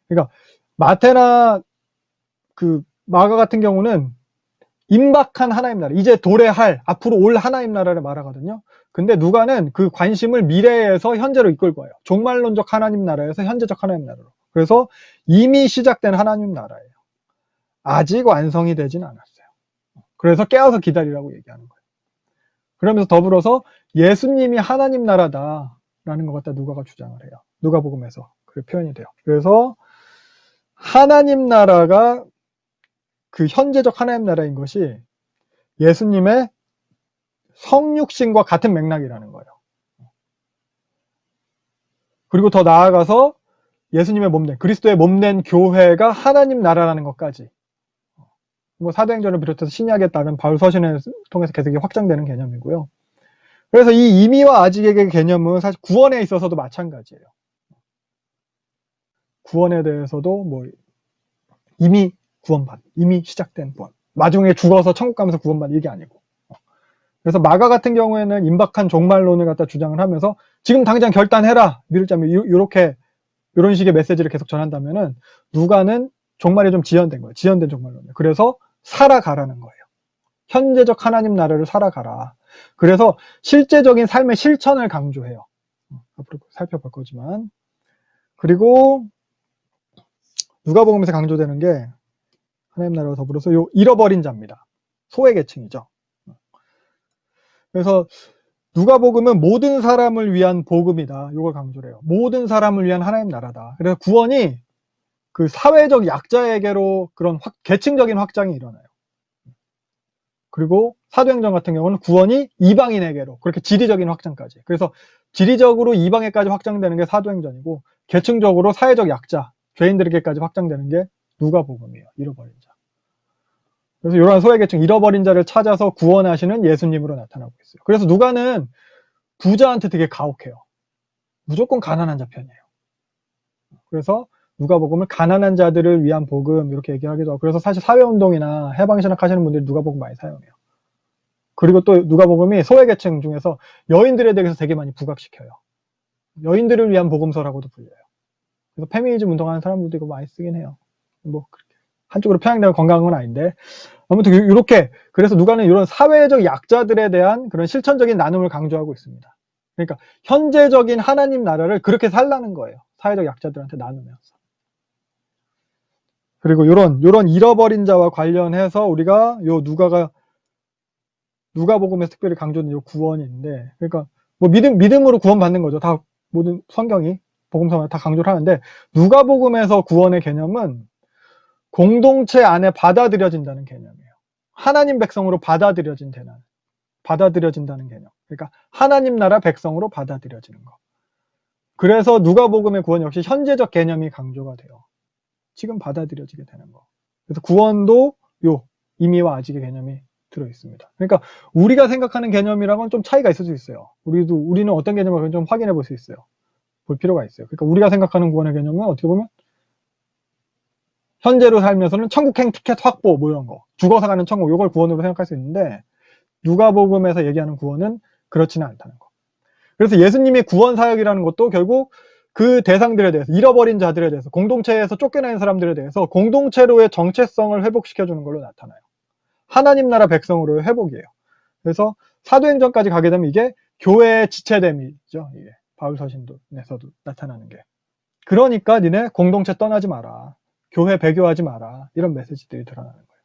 그러니까 마태나 그 마가 같은 경우는 임박한 하나님 나라, 이제 도래할 앞으로 올 하나님 나라를 말하거든요. 근데 누가는 그 관심을 미래에서 현재로 이끌고 와요. 종말론적 하나님 나라에서 현재적 하나님 나라로. 그래서 이미 시작된 하나님 나라예요. 아직 완성이 되진 않았어요. 그래서 깨어서 기다리라고 얘기하는 거예요. 그러면서 더불어서 예수님이 하나님 나라다라는 것 갖다 누가가 주장을 해요. 누가복음에서 그 표현이 돼요. 그래서 하나님 나라가 그 현재적 하나님 나라인 것이 예수님의 성육신과 같은 맥락이라는 거예요. 그리고 더 나아가서 예수님의 몸된, 그리스도의 몸된 교회가 하나님 나라라는 것까지, 뭐 사도행전을 비롯해서 신약에 따른 바울 서신을 통해서 계속 확장되는 개념이고요. 그래서 이 이미와 아직의 개념은 사실 구원에 있어서도 마찬가지예요. 구원에 대해서도 뭐 이미 이미 시작된 구원, 나중에 죽어서 천국 가면서 구원받는 이게 아니고. 그래서 마가 같은 경우에는 임박한 종말론을 갖다 주장을 하면서 지금 당장 결단해라, 믿을 자면 이런 식의 메시지를 계속 전한다면은 누가는 종말이 좀 지연된 거예요. 지연된 종말론이에요. 그래서 살아가라는 거예요. 현재적 하나님 나라를 살아가라. 그래서 실제적인 삶의 실천을 강조해요. 앞으로 살펴볼 거지만. 그리고 누가복음에서 강조되는 게 하나님 나라와 더불어서 요 잃어버린 자입니다. 소외계층이죠. 그래서 누가복음은 모든 사람을 위한 복음이다. 이걸 강조를 해요. 모든 사람을 위한 하나님 나라다. 그래서 구원이 그 사회적 약자에게로 그런 계층적인 확장이 일어나요. 그리고 사도행전 같은 경우는 구원이 이방인에게로 그렇게 지리적인 확장까지. 그래서 지리적으로 이방에까지 확장되는 게 사도행전이고 계층적으로 사회적 약자, 죄인들에게까지 확장되는 게 누가복음이에요. 잃어버린 자. 그래서 이러한 소외계층, 잃어버린 자를 찾아서 구원하시는 예수님으로 나타나고 있어요. 그래서 누가는 부자한테 되게 가혹해요. 무조건 가난한 자 편이에요. 그래서 누가복음을 가난한 자들을 위한 복음 이렇게 얘기하기도 하고, 그래서 사실 사회운동이나 해방신학 하시는 분들이 누가복음 많이 사용해요. 그리고 또 누가복음이 소외계층 중에서 여인들에 대해서 되게 많이 부각시켜요. 여인들을 위한 복음서라고도 불려요. 그래서 페미니즘 운동하는 사람들도 이거 많이 쓰긴 해요. 뭐 한쪽으로 편향되고 건강한 건 아닌데 아무튼 이렇게 그래서 누가는 이런 사회적 약자들에 대한 그런 실천적인 나눔을 강조하고 있습니다. 그러니까 현재적인 하나님 나라를 그렇게 살라는 거예요. 사회적 약자들한테 나누면서. 그리고 요런 잃어버린 자와 관련해서 우리가 요 누가복음에서 특별히 강조된 요 구원인데, 그러니까 뭐 믿음으로 구원받는 거죠. 다 모든 성경이 복음서마다 다 강조를 하는데, 누가복음에서 구원의 개념은 공동체 안에 받아들여진다는 개념이에요. 하나님 백성으로 받아들여진다는 개념. 그러니까 하나님 나라 백성으로 받아들여지는 거. 그래서 누가복음의 구원 역시 현재적 개념이 강조가 돼요. 지금 받아들여지게 되는 거. 그래서 구원도 요 임의와 아직의 개념이 들어 있습니다. 그러니까 우리가 생각하는 개념이랑은 좀 차이가 있을 수 있어요. 우리는 어떤 개념을 좀 확인해 볼 수 있어요. 볼 필요가 있어요. 그러니까 우리가 생각하는 구원의 개념은 어떻게 보면 현재로 살면서는 천국행 티켓 확보 뭐 이런 거, 죽어서 가는 천국, 이걸 구원으로 생각할 수 있는데 누가복음에서 얘기하는 구원은 그렇지는 않다는 거. 그래서 예수님의 구원 사역이라는 것도 결국 그 대상들에 대해서, 잃어버린 자들에 대해서, 공동체에서 쫓겨난 사람들에 대해서 공동체로의 정체성을 회복시켜주는 걸로 나타나요. 하나님 나라 백성으로의 회복이에요. 그래서 사도행전까지 가게 되면 이게 교회의 지체됨이죠. 이게 바울 서신도에서도 나타나는 게. 그러니까 니네 공동체 떠나지 마라. 교회 배교하지 마라. 이런 메시지들이 드러나는 거예요.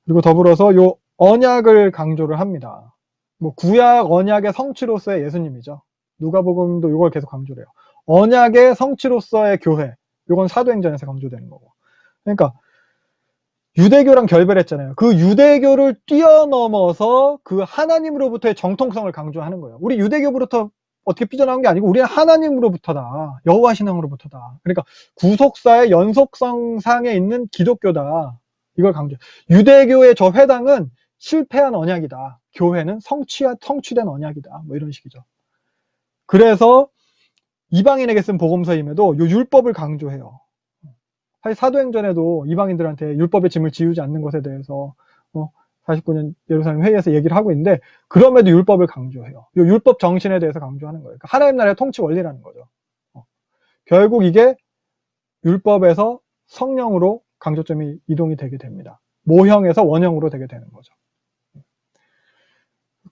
그리고 더불어서 요 언약을 강조를 합니다. 뭐 구약 언약의 성취로서의 예수님이죠. 누가복음도 이걸 계속 강조를 해요. 언약의 성취로서의 교회. 이건 사도행전에서 강조되는 거고. 그러니까 유대교랑 결별했잖아요. 그 유대교를 뛰어넘어서 그 하나님으로부터의 정통성을 강조하는 거예요. 우리 유대교부터 어떻게 삐져나온 게 아니고 우리는 하나님으로부터다. 여호와 신앙으로부터다. 그러니까 구속사의 연속성상에 있는 기독교다. 이걸 강조. 유대교의 저 회당은 실패한 언약이다. 교회는 성취된 언약이다. 뭐 이런 식이죠. 그래서 이방인에게 쓴 복음서임에도 요 율법을 강조해요. 사실 사도행전에도 이방인들한테 율법의 짐을 지우지 않는 것에 대해서 49년 예루살렘 회의에서 얘기를 하고 있는데 그럼에도 율법을 강조해요. 이 율법 정신에 대해서 강조하는 거예요. 그러니까 하나님 나라의 통치 원리라는 거죠. 결국 이게 율법에서 성령으로 강조점이 이동이 되게 됩니다. 모형에서 원형으로 되게 되는 거죠.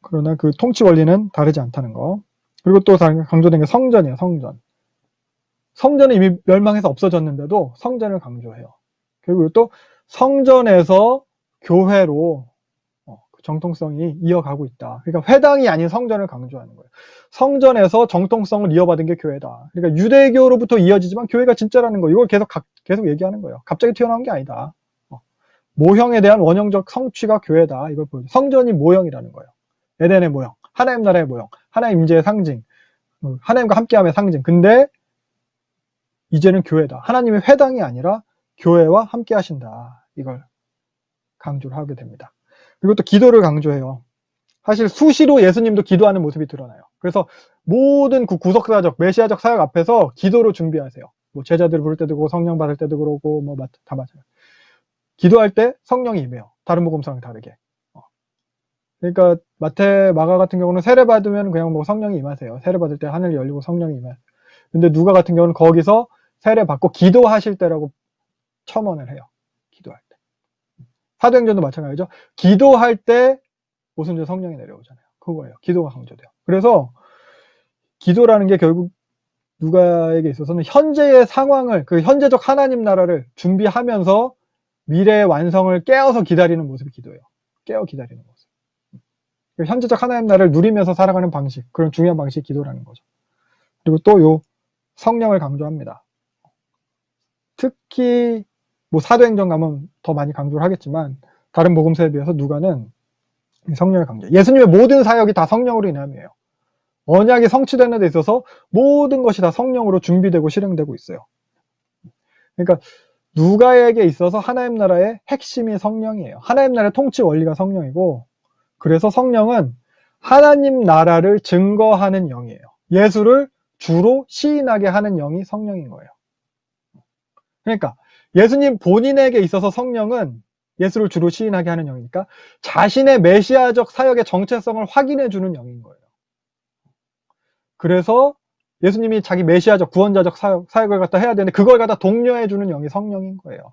그러나 그 통치 원리는 다르지 않다는 거. 그리고 또 강조된 게 성전이에요. 성전은 이미 멸망해서 없어졌는데도 성전을 강조해요. 그리고 또 성전에서 교회로 정통성이 이어가고 있다. 그러니까 회당이 아닌 성전을 강조하는 거예요. 성전에서 정통성을 이어받은 게 교회다. 그러니까 유대교로부터 이어지지만 교회가 진짜라는 거. 이걸 계속 얘기하는 거예요. 갑자기 튀어나온 게 아니다. 모형에 대한 원형적 성취가 교회다. 이걸 보여줘. 성전이 모형이라는 거예요. 에덴의 모형, 하나님 나라의 모형, 하나님 임재의 상징, 하나님과 함께함의 상징. 근데 이제는 교회다. 하나님의 회당이 아니라 교회와 함께 하신다. 이걸 강조를 하게 됩니다. 그리고 또 기도를 강조해요. 사실 수시로 예수님도 기도하는 모습이 드러나요. 그래서 모든 그 구속사적, 메시아적 사역 앞에서 기도로 준비하세요. 뭐 제자들 부를 때도 그러고 성령 받을 때도 그러고 뭐 다 맞아요. 기도할 때 성령이 임해요. 다른 복음서랑 다르게. 그러니까 마태, 마가 같은 경우는 세례 받으면 그냥 뭐 성령이 임하세요. 세례 받을 때 하늘이 열리고 성령이 임해요. 근데 누가 같은 경우는 거기서 세례 받고 기도하실 때라고 첨언을 해요. 기도할 때. 사도행전도 마찬가지죠. 기도할 때 오순절 성령이 내려오잖아요. 그거예요. 기도가 강조돼요. 그래서 기도라는 게 결국 누가에게 있어서는 현재의 상황을, 그 현재적 하나님 나라를 준비하면서 미래의 완성을 깨어서 기다리는 모습이 기도예요. 깨어 기다리는 모습. 현재적 하나님 나라를 누리면서 살아가는 방식, 그런 중요한 방식이 기도라는 거죠. 그리고 또 요 성령을 강조합니다. 특히 뭐 사도행전 가면 더 많이 강조를 하겠지만 다른 복음서에 비해서 누가는 성령을 강조해요. 예수님의 모든 사역이 다 성령으로 인함이에요. 언약이 성취되는 데 있어서 모든 것이 다 성령으로 준비되고 실행되고 있어요. 그러니까 누가에게 있어서 하나님 나라의 핵심이 성령이에요. 하나님 나라의 통치 원리가 성령이고, 그래서 성령은 하나님 나라를 증거하는 영이에요. 예수를 주로 시인하게 하는 영이 성령인 거예요. 그러니까 예수님 본인에게 있어서 성령은 예수를 주로 시인하게 하는 영이니까 자신의 메시아적 사역의 정체성을 확인해 주는 영인 거예요. 그래서 예수님이 자기 메시아적 구원자적 사역을 갖다 해야 되는데 그걸 갖다 독려해 주는 영이 성령인 거예요.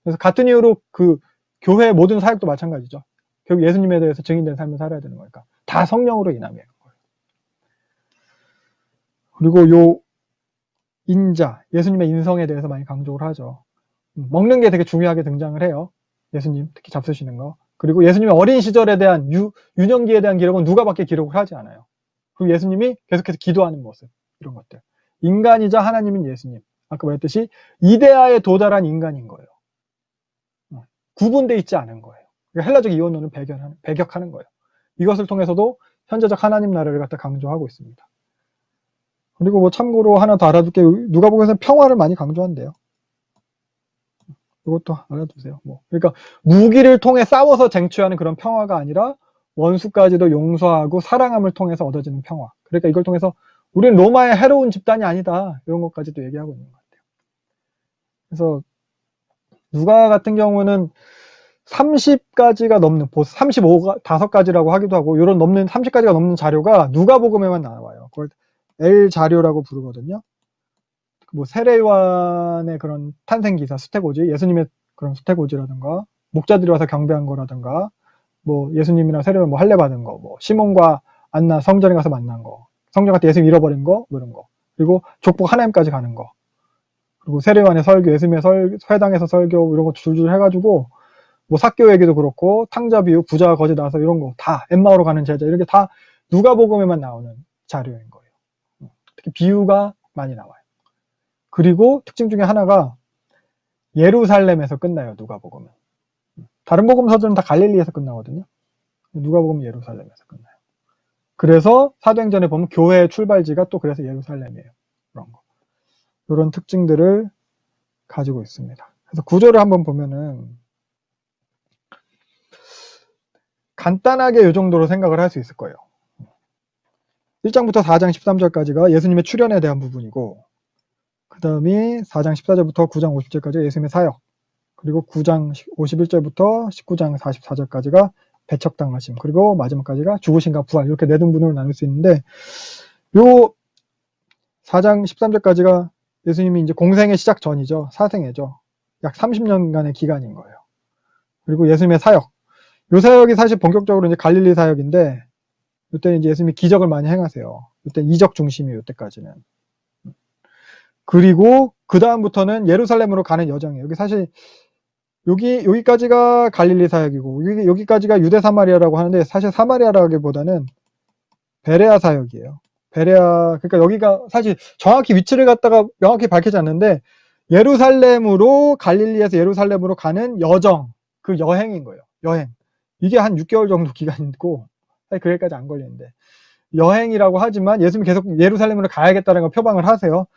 그래서 같은 이유로 그 교회의 모든 사역도 마찬가지죠. 결국 예수님에 대해서 증인된 삶을 살아야 되는 거니까 다 성령으로 인함이에요. 그리고 요 인자, 예수님의 인성에 대해서 많이 강조를 하죠. 먹는 게 되게 중요하게 등장을 해요. 예수님, 특히 잡수시는 거. 그리고 예수님의 어린 시절에 대한 유년기에 대한 기록은 누가밖에 기록을 하지 않아요. 그리고 예수님이 계속해서 기도하는 모습, 이런 것들. 인간이자 하나님인 예수님. 아까 말했듯이 이데아에 도달한 인간인 거예요. 구분돼 있지 않은 거예요. 헬라적 이원론을 배격하는 거예요. 이것을 통해서도 현재적 하나님 나라를 갖다 강조하고 있습니다. 그리고 뭐 참고로 하나 더 알아둘게 누가복음에서는 평화를 많이 강조한대요. 이것도 알아두세요. 그러니까 무기를 통해 싸워서 쟁취하는 그런 평화가 아니라 원수까지도 용서하고 사랑함을 통해서 얻어지는 평화. 그러니까 이걸 통해서 우리는 로마의 해로운 집단이 아니다. 이런 것까지도 얘기하고 있는 것 같아요. 그래서 누가 같은 경우는 30가지가 넘는, 35가지라고 하기도 하고 이런 30가지가 넘는 자료가 누가복음에만 나와요. 그걸 L 자료라고 부르거든요. 뭐 세례요한의 그런 탄생기사, 수태고지, 예수님의 그런 수태고지라든가 목자들이 와서 경배한 거라든가 뭐 예수님이나 세례요한 뭐 할례 받은 거, 뭐 시몬과 안나 성전에 가서 만난 거, 성전 갔다 예수님 잃어버린 거, 뭐 이런 거, 그리고 족복 하나님까지 가는 거, 그리고 세례요한의 설교, 예수님의 회당에서 설교 이런 거 줄줄 해가지고 뭐 삭교 얘기도 그렇고 탕자 비유, 부자가 거지 나서 이런 거 다 엠마오로 가는 제자 이런 게 다 누가복음에만 나오는 자료인 거예요. 특히 비유가 많이 나와요. 그리고 특징 중에 하나가 예루살렘에서 끝나요. 누가복음은. 다른 복음서들은 다 갈릴리에서 끝나거든요. 누가복음은 예루살렘에서 끝나요. 그래서 사도행전에 보면 교회의 출발지가 또 그래서 예루살렘이에요. 그런 거. 이런 특징들을 가지고 있습니다. 그래서 구조를 한번 보면은 간단하게 이 정도로 생각을 할 수 있을 거예요. 1장부터 4장 13절까지가 예수님의 출현에 대한 부분이고 그 다음이 4장 14절부터 9장 50절까지 예수님의 사역, 그리고 9장 51절부터 19장 44절까지가 배척당하심, 그리고 마지막까지가 죽으심과 부활, 이렇게 네 등분으로 나눌 수 있는데 요 4장 13절까지가 예수님이 이제 공생의 시작 전이죠. 사생애죠. 약 30년간의 기간인 거예요. 그리고 예수님의 사역, 요 사역이 사실 본격적으로 이제 갈릴리 사역인데 이때는 이제 예수님이 기적을 많이 행하세요. 이때 이적 중심이에요. 이때까지는. 그리고 그 다음부터는 예루살렘으로 가는 여정이에요. 여기 사실 여기까지가 갈릴리 사역이고 여기까지가 유대 사마리아라고 하는데 사실 사마리아라기보다는 베레아 사역이에요. 베레아, 그러니까 여기가 사실 정확히 위치를 갖다가 명확히 밝히지 않는데 예루살렘으로, 갈릴리에서 예루살렘으로 가는 여정, 그 여행인 거예요. 여행. 이게 한 6개월 정도 기간이 있고 사실 그게까지 안 걸리는데 여행이라고 하지만 예수님이 계속 예루살렘으로 가야겠다는 걸 표방을 하세요.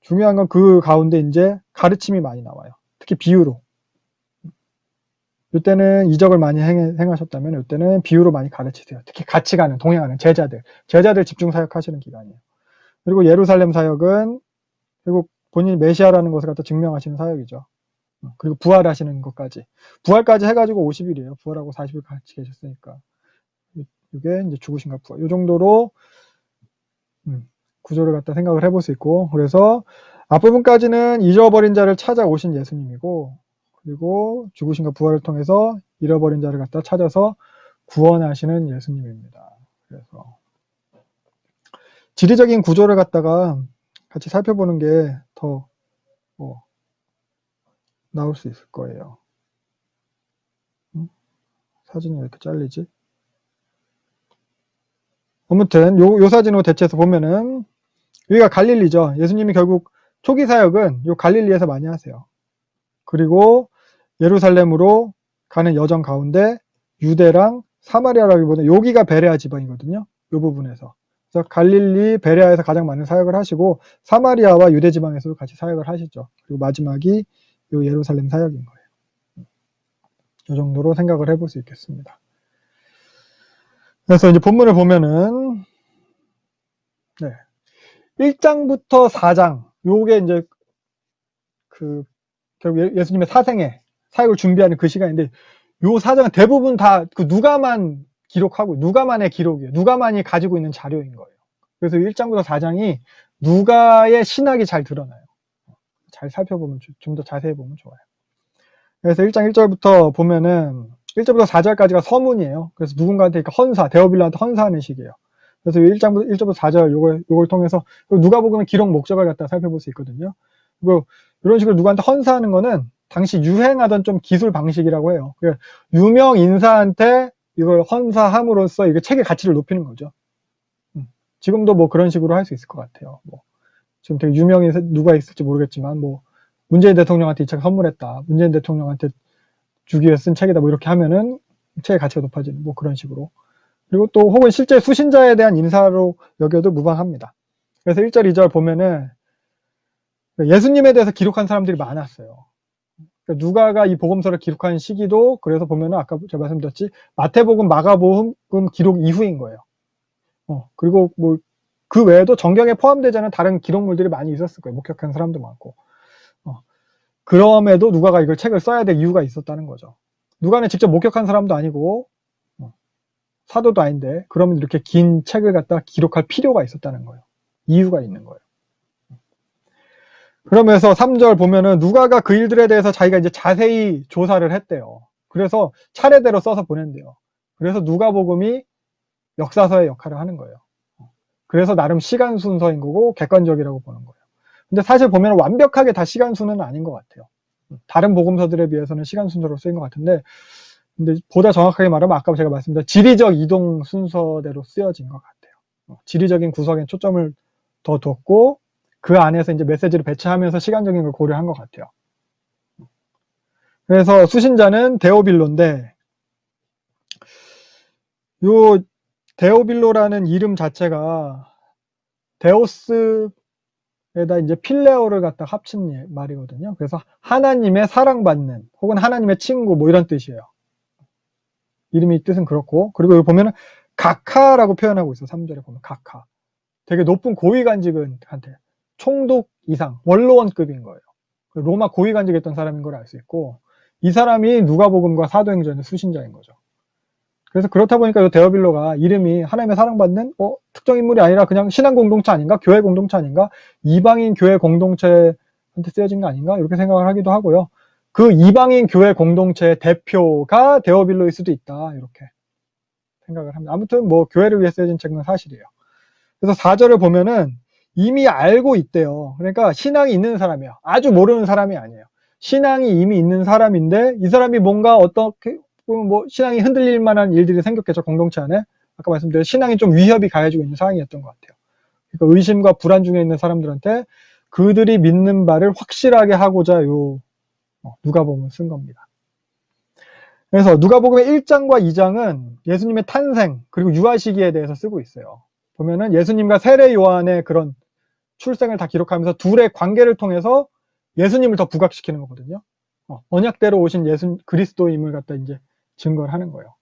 중요한 건 그 가운데 이제 가르침이 많이 나와요. 특히 비유로. 이때는 이적을 많이 행하셨다면 이때는 비유로 많이 가르치세요. 특히 같이 가는, 동행하는 제자들 집중 사역하시는 기간이에요. 그리고 예루살렘 사역은 결국 본인이 메시아라는 것을 갖다 증명하시는 사역이죠. 그리고 부활하시는 것까지. 부활까지 해가지고 50일이에요. 부활하고 40일 같이 계셨으니까. 이게 이제 죽으신가 부활. 이 정도로 구조를 갖다 생각을 해볼 수 있고, 그래서 앞부분까지는 잊어버린 자를 찾아오신 예수님이고, 그리고 죽으신과 부활을 통해서 잃어버린 자를 갖다 찾아서 구원하시는 예수님입니다. 그래서 지리적인 구조를 갖다가 같이 살펴보는 게 더 나올 수 있을 거예요. 사진이 왜 이렇게 잘리지? 아무튼 요 사진으로 대체해서 보면은 여기가 갈릴리죠. 예수님이 결국 초기 사역은 요 갈릴리에서 많이 하세요. 그리고 예루살렘으로 가는 여정 가운데 유대랑 사마리아라기보다 여기가 베레아 지방이거든요. 이 부분에서. 그래서 갈릴리, 베레아에서 가장 많은 사역을 하시고 사마리아와 유대 지방에서도 같이 사역을 하시죠. 그리고 마지막이 이 예루살렘 사역인 거예요. 이 정도로 생각을 해볼 수 있겠습니다. 그래서 이제 본문을 보면은 1장부터 4장 요게 이제 결국 예수님의 사생애, 사역을 준비하는 그 시간인데, 요 사정은 대부분 다 그 누가만 기록하고, 누가만의 기록이에요. 누가만이 가지고 있는 자료인 거예요. 그래서 1장부터 4장이 누가의 신학이 잘 드러나요. 잘 살펴보면, 좀 더 자세히 보면 좋아요. 그래서 1장 1절부터 보면은 1절부터 4절까지가 서문이에요. 그래서 누군가한테 헌사, 데오빌로한테 헌사하는 식이에요. 그래서 1절부터 4절 요걸 통해서 누가복음의 기록 목적을 갖다 살펴볼 수 있거든요. 그리고 이런 식으로 누구한테 헌사하는 거는 당시 유행하던 좀 기술 방식이라고 해요. 유명 인사한테 이걸 헌사함으로써 이게 책의 가치를 높이는 거죠. 지금도 뭐 그런 식으로 할 수 있을 것 같아요. 뭐 지금 되게 유명인 누가 있을지 모르겠지만 뭐 문재인 대통령한테 이 책 선물했다. 문재인 대통령한테 주기 위해 쓴 책이다. 뭐 이렇게 하면은 책의 가치가 높아지는 뭐 그런 식으로. 그리고 또 혹은 실제 수신자에 대한 인사로 여겨도 무방합니다. 그래서 1절, 2절 보면은 예수님에 대해서 기록한 사람들이 많았어요. 그러니까 누가가 이 복음서를 기록한 시기도 그래서 보면은 아까 제가 말씀드렸지 마태복음, 마가복음 기록 이후인 거예요. 그리고 뭐 그 외에도 정경에 포함되지 않은 다른 기록물들이 많이 있었을 거예요. 목격한 사람도 많고. 그럼에도 누가가 이걸 책을 써야 될 이유가 있었다는 거죠. 누가는 직접 목격한 사람도 아니고 사도도 아닌데 그러면 이렇게 긴 책을 갖다 기록할 필요가 있었다는 거예요. 이유가 있는 거예요. 그러면서 3절 보면은 누가가 그 일들에 대해서 자기가 이제 자세히 조사를 했대요. 그래서 차례대로 써서 보낸대요. 그래서 누가복음이 역사서의 역할을 하는 거예요. 그래서 나름 시간 순서인 거고 객관적이라고 보는 거예요. 근데 사실 보면 완벽하게 다 시간 순서는 아닌 것 같아요. 다른 복음서들에 비해서는 시간 순서로 쓰인 것 같은데 근데 보다 정확하게 말하면 아까 제가 말씀드린 지리적 이동 순서대로 쓰여진 것 같아요. 지리적인 구석에 초점을 더 뒀고 그 안에서 이제 메시지를 배치하면서 시간적인 걸 고려한 것 같아요. 그래서 수신자는 데오빌로인데 요 데오빌로라는 이름 자체가 데오스에다 이제 필레오를 갖다 합친 말이거든요. 그래서 하나님의 사랑받는 혹은 하나님의 친구 뭐 이런 뜻이에요. 이름이 뜻은 그렇고 그리고 여기 보면은 각하라고 표현하고 있어. 3절에 보면 각하. 되게 높은 고위간직한테 총독 이상 원로원급인 거예요. 로마 고위간직했던 사람인 걸 알 수 있고 이 사람이 누가복음과 사도행전의 수신자인 거죠. 그래서 그렇다 보니까 이 데오빌로가 이름이 하나님의 사랑받는 특정 인물이 아니라 그냥 신앙 공동체 아닌가? 교회 공동체 아닌가? 이방인 교회 공동체한테 쓰여진 거 아닌가? 이렇게 생각을 하기도 하고요. 그 이방인 교회 공동체의 대표가 데오빌로일 수도 있다. 이렇게 생각을 합니다. 아무튼 뭐 교회를 위해 쓰여진 책은 사실이에요. 그래서 4절을 보면은 이미 알고 있대요. 그러니까 신앙이 있는 사람이에요. 아주 모르는 사람이 아니에요. 신앙이 이미 있는 사람인데 이 사람이 뭔가 어떻게 뭐 신앙이 흔들릴 만한 일들이 생겼겠죠. 공동체 안에. 아까 말씀드린 신앙이 좀 위협이 가해지고 있는 상황이었던 것 같아요. 그러니까 의심과 불안 중에 있는 사람들한테 그들이 믿는 바를 확실하게 하고자 누가복음을 쓴 겁니다. 그래서 누가복음의 1장과 2장은 예수님의 탄생 그리고 유아 시기에 대해서 쓰고 있어요. 보면은 예수님과 세례 요한의 그런 출생을 다 기록하면서 둘의 관계를 통해서 예수님을 더 부각시키는 거거든요. 언약대로 오신 그리스도임을 갖다 이제 증거를 하는 거예요.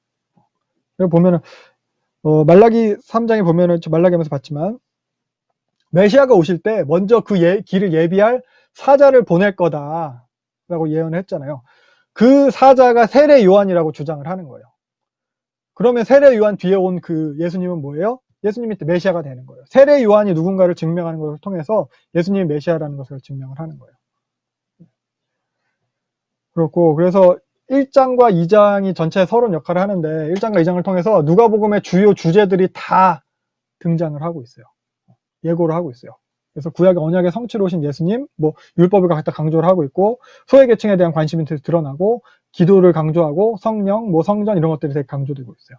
여기 보면은 말라기 3장에 보면은 말라기 하면서 봤지만 메시아가 오실 때 먼저 그 길을 예비할 사자를 보낼 거다라고 예언을 했잖아요. 그 사자가 세례 요한이라고 주장을 하는 거예요. 그러면 세례 요한 뒤에 온 그 예수님은 뭐예요? 예수님이 메시아가 되는 거예요. 세례 요한이 누군가를 증명하는 것을 통해서 예수님이 메시아라는 것을 증명을 하는 거예요. 그렇고 그래서 1장과 2장이 전체 서론 역할을 하는데 1장과 2장을 통해서 누가복음의 주요 주제들이 다 등장을 하고 있어요. 예고를 하고 있어요. 그래서 구약의 언약의 성취로 오신 예수님, 뭐 율법을 갖다 강조를 하고 있고 소외계층에 대한 관심이 드러나고 기도를 강조하고 성령, 뭐 성전 이런 것들이 되게 강조되고 있어요.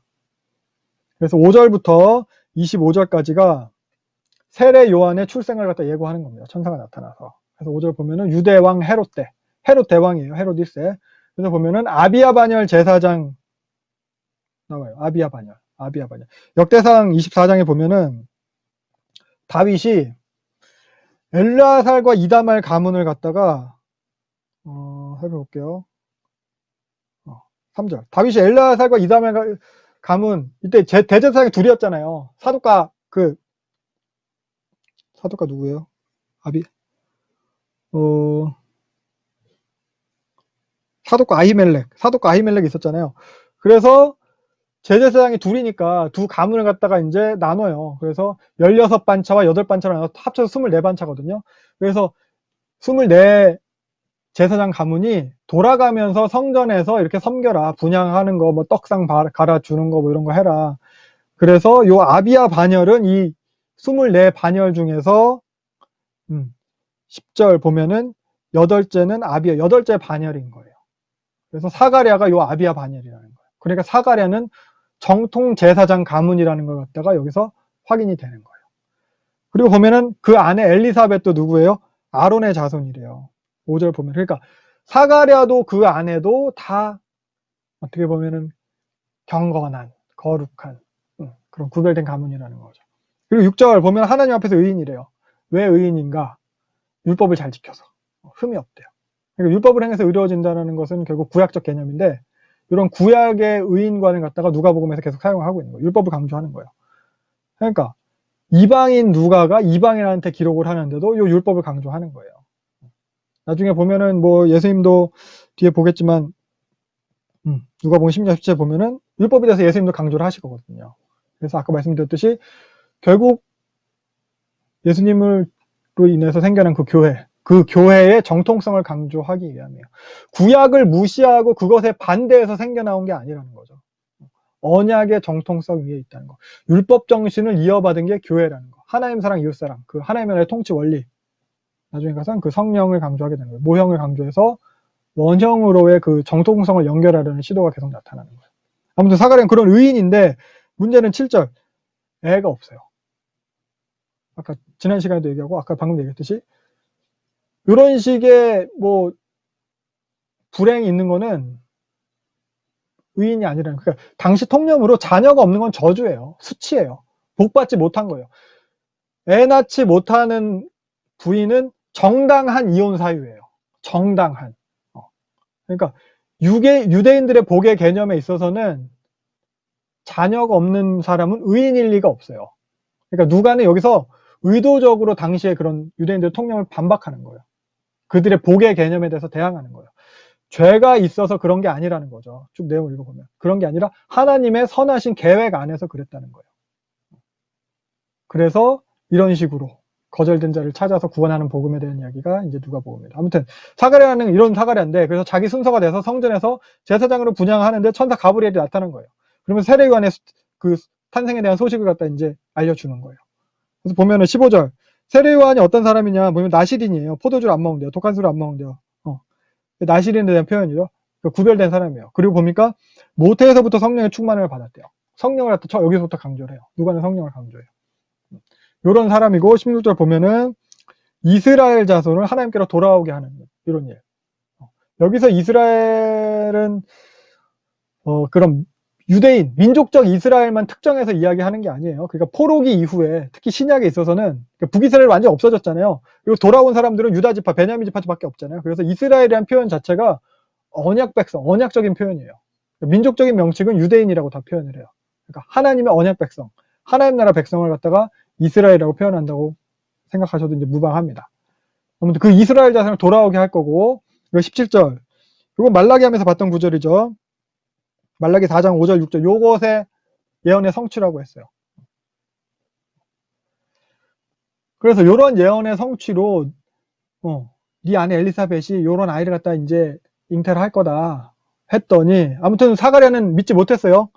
그래서 5절부터 25절까지가 세례 요한의 출생을 갖다 예고하는 겁니다. 천사가 나타나서. 그래서 5절 보면은 유대 왕 헤롯 때, 헤롯 대왕이에요. 헤롯 1세. 그래서 보면은 아비야 반열 제사장 나와요. 아비야 반열. 역대상 24장에 보면은 다윗이 엘르아살과 이다말 가문을 갖다가 해볼게요. 3절. 다윗이 엘르아살과 이다말 가문 이때 대제사장이 둘이었잖아요. 사독가 누구예요? 사독과 아히멜렉 있었잖아요. 그래서 제사장이 둘이니까 두 가문을 갖다가 이제 나눠요. 그래서 16반차와 8반차로 나눠서 합쳐서 24반차거든요. 그래서 24 제사장 가문이 돌아가면서 성전에서 이렇게 섬겨라. 분향하는 거, 뭐 떡상 갈아주는 거, 뭐 이런 거 해라. 그래서 요 아비야 반열은 이 24 반열 중에서 10절 보면은 8째는 아비야, 8째 반열인 거예요. 그래서 사가랴가 요 아비야 반열이라는 거예요. 그러니까 사가랴는 정통 제사장 가문이라는 걸 갖다가 여기서 확인이 되는 거예요. 그리고 보면은 그 안에 엘리사벳도 누구예요? 아론의 자손이래요. 5절 보면. 그러니까 사가랴도 그 안에도 다 어떻게 보면은 경건한, 거룩한 그런 구별된 가문이라는 거죠. 그리고 6절 보면 하나님 앞에서 의인이래요. 왜 의인인가? 율법을 잘 지켜서. 흠이 없대요. 그러니까 율법을 행해서 의로워진다는 것은 결국 구약적 개념인데 이런 구약의 의인관을 갖다가 누가복음에서 계속 사용하고 있는 거예요. 율법을 강조하는 거예요. 그러니까 이방인 누가가 이방인한테 기록을 하는데도 이 율법을 강조하는 거예요. 나중에 보면은 뭐 예수님도 뒤에 보겠지만 누가복음 10장 10절 보면은 율법에 대해서 예수님도 강조를 하시거든요. 그래서 아까 말씀드렸듯이 결국 예수님으로 인해서 생겨난 그 교회의 정통성을 강조하기 위함이에요. 구약을 무시하고 그것에 반대해서 생겨나온 게 아니라는 거죠. 언약의 정통성 위에 있다는 거. 율법 정신을 이어받은 게 교회라는 거. 하나님 사랑, 이웃 사랑. 그 하나님의 나라의 통치 원리. 나중에 가서 그 성령을 강조하게 되는 거예요. 모형을 강조해서 원형으로의 그 정통성을 연결하려는 시도가 계속 나타나는 거예요. 아무튼 사가랴는 그런 의인인데 문제는 7절. 애가 없어요. 아까 지난 시간에도 얘기하고 아까 방금 얘기했듯이 이런 식의 뭐 불행이 있는 거는 의인이 아니라는 거예요. 그러니까 당시 통념으로 자녀가 없는 건 저주예요. 수치예요. 복받지 못한 거예요. 애 낳지 못하는 부인은 정당한 이혼 사유예요. 정당한. 그러니까 유대인들의 복의 개념에 있어서는 자녀가 없는 사람은 의인일 리가 없어요. 그러니까 누가는 여기서 의도적으로 당시에 그런 유대인들의 통념을 반박하는 거예요. 그들의 복의 개념에 대해서 대항하는 거예요. 죄가 있어서 그런 게 아니라는 거죠. 쭉 내용을 읽어보면. 그런 게 아니라 하나님의 선하신 계획 안에서 그랬다는 거예요. 그래서 이런 식으로 거절된 자를 찾아서 구원하는 복음에 대한 이야기가 이제 누가복음입니다. 아무튼 사가랴는 이런 사가랴인데 그래서 자기 순서가 돼서 성전에서 제사장으로 분향하는데 천사 가브리엘이 나타난 거예요. 그러면 세례요한의 그 탄생에 대한 소식을 갖다 이제 알려주는 거예요. 그래서 보면은 15절 세례요한이 어떤 사람이냐 보면 나시린이에요. 포도주를 안 먹는데요. 독한 술을 안 먹는데요. 나시린에 대한 표현이죠. 구별된 사람이에요. 그리고 보니까 모태에서부터 성령의 충만을 받았대요. 성령을 갖다 여기서부터 강조를 해요. 누가는 성령을 강조해요. 이런 사람이고 16절 보면은 이스라엘 자손을 하나님께로 돌아오게 하는 이런 일. 여기서 이스라엘은 그런 유대인, 민족적 이스라엘만 특정해서 이야기하는 게 아니에요. 그러니까 포로기 이후에 특히 신약에 있어서는 북이스라엘 완전히 없어졌잖아요. 그리고 돌아온 사람들은 유다 지파, 베냐민 지파밖에 없잖아요. 그래서 이스라엘이라는 표현 자체가 언약 백성, 언약적인 표현이에요. 민족적인 명칭은 유대인이라고 다 표현을 해요. 그러니까 하나님의 언약 백성, 하나님 나라 백성을 갖다가 이스라엘이라고 표현한다고 생각하셔도 이제 무방합니다. 아무튼 그 이스라엘 자손을 돌아오게 할 거고, 이거 17절. 이거 말라기 하면서 봤던 구절이죠. 말라기 4장 5절 6절. 요것의 예언의 성취라고 했어요. 그래서 요런 예언의 성취로 네 아내 엘리사벳이 요런 아이를 갖다 이제 잉태를 할 거다 했더니 아무튼 사가랴는 믿지 못했어요.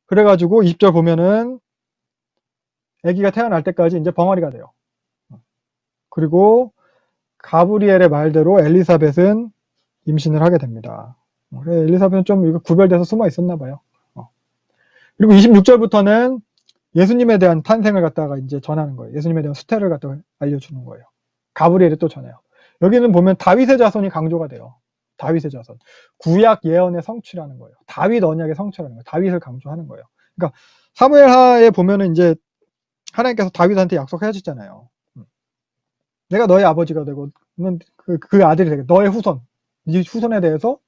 그래가지고 20절 보면은 아기가 태어날 때까지 이제 벙어리가 돼요. 그리고 가브리엘의 말대로 엘리사벳은 임신을 하게 됩니다. 엘리사벳은 좀 이거 구별돼서 숨어 있었나 봐요. 그리고 26절부터는 예수님에 대한 탄생을 갖다가 이제 전하는 거예요. 예수님에 대한 수태를 갖다가 알려주는 거예요. 가브리엘이 또 전해요. 여기는 보면 다윗의 자손이 강조가 돼요. 다윗의 자손. 구약 예언의 성취라는 거예요. 다윗 언약의 성취라는 거예요. 다윗을 강조하는 거예요. 그러니까 사무엘하에 보면은 이제 하나님께서 다윗한테 약속하셨잖아요. 내가 너의 아버지가 되고 그 아들이 되겠다. 너의 후손. 네 후손에 대해서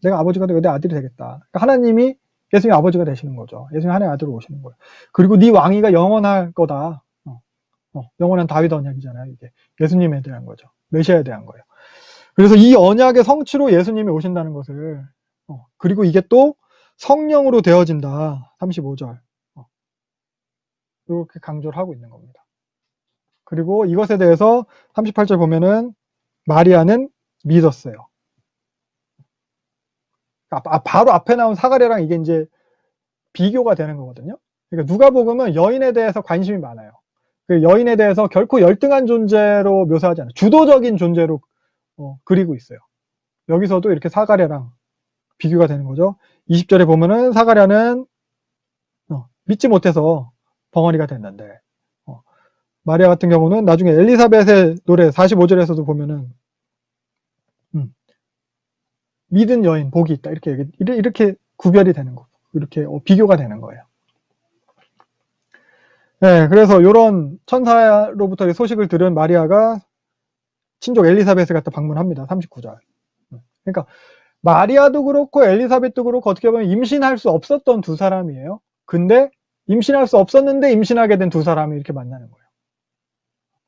내가 아버지가 되고 내 아들이 되겠다. 그러니까 하나님이 예수님의 아버지가 되시는 거죠. 예수님이 하나님의 아들로 오시는 거예요. 그리고 네 왕위가 영원할 거다. 영원한 다윗 언약이잖아요. 이게 예수님에 대한 거죠. 메시아에 대한 거예요. 그래서 이 언약의 성취로 예수님이 오신다는 것을, 그리고 이게 또 성령으로 되어진다. 35절. 이렇게 강조를 하고 있는 겁니다. 그리고 이것에 대해서 38절 보면은 마리아는 믿었어요. 바로 앞에 나온 사가랴랑 이게 이제 비교가 되는 거거든요. 그러니까 누가복음은 여인에 대해서 관심이 많아요. 그 여인에 대해서 결코 열등한 존재로 묘사하지 않아요. 주도적인 존재로 그리고 있어요. 여기서도 이렇게 사가랴랑 비교가 되는 거죠. 20절에 보면은 사가랴는 믿지 못해서 벙어리가 됐는데, 마리아 같은 경우는 나중에 엘리사벳의 노래 45절에서도 보면은 믿은 여인 복이 있다 이렇게 구별이 되는 거, 이렇게 비교가 되는 거예요. 네, 그래서 이런 천사로부터 소식을 들은 마리아가 친족 엘리사벳을 갖다 방문합니다. 39절. 그러니까 마리아도 그렇고 엘리사벳도 그렇고 어떻게 보면 임신할 수 없었던 두 사람이에요. 근데 임신할 수 없었는데 임신하게 된 두 사람이 이렇게 만나는 거예요.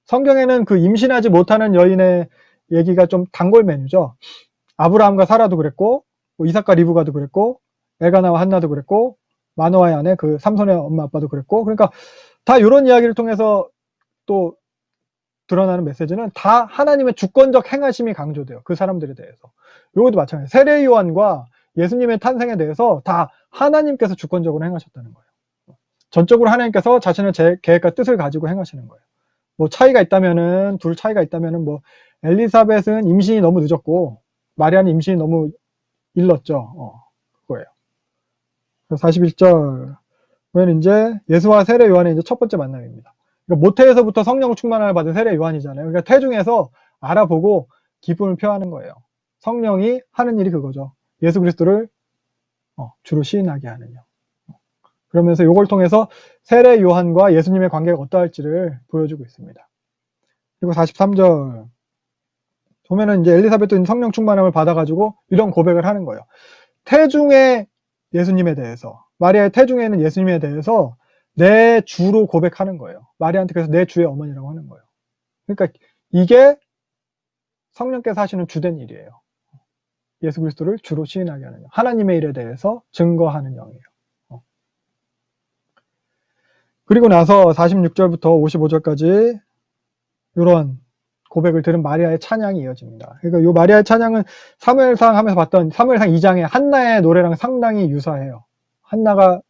성경에는 그 임신하지 못하는 여인의 얘기가 좀 단골 메뉴죠. 아브라함과 사라도 그랬고, 이삭과 리브가도 그랬고, 엘가나와 한나도 그랬고, 마노아의 아내 그 삼손의 엄마 아빠도 그랬고, 그러니까 다 이런 이야기를 통해서 또 드러나는 메시지는 다 하나님의 주권적 행하심이 강조돼요. 그 사람들에 대해서. 이것도 마찬가지예요. 세례 요한과 예수님의 탄생에 대해서 다 하나님께서 주권적으로 행하셨다는 거예요. 전적으로 하나님께서 자신의 계획과 뜻을 가지고 행하시는 거예요. 뭐 차이가 있다면은, 둘 차이가 있다면은 뭐 엘리사벳은 임신이 너무 늦었고 마리아는 임신이 너무 일렀죠. 그거예요. 41절 보면 이제 예수와 세례 요한의 이제 첫 번째 만남입니다. 그러니까 모태에서부터 성령 충만을 받은 세례 요한이잖아요. 그러니까 태중에서 알아보고 기쁨을 표하는 거예요. 성령이 하는 일이 그거죠. 예수 그리스도를 주로 시인하게 하는 영. 그러면서 이걸 통해서 세례 요한과 예수님의 관계가 어떠할지를 보여주고 있습니다. 그리고 43절 보면은 이제 엘리사벳도 성령 충만함을 받아가지고 이런 고백을 하는 거예요. 태중의 예수님에 대해서, 마리아의 태중에 있는 예수님에 대해서 내 주로 고백하는 거예요. 마리아한테 그래서 내 주의 어머니라고 하는 거예요. 그러니까 이게 성령께서 하시는 주된 일이에요. 예수 그리스도를 주로 시인하게 하는 영. 하나님의 일에 대해서 증거하는 영이에요. 그리고 나서 46절부터 55절까지 이런 고백을 들은 마리아의 찬양이 이어집니다. 그러니까 이 마리아의 찬양은 사무엘상 하면서 봤던 사무엘상 2장의 한나의 노래랑 상당히 유사해요. 한나가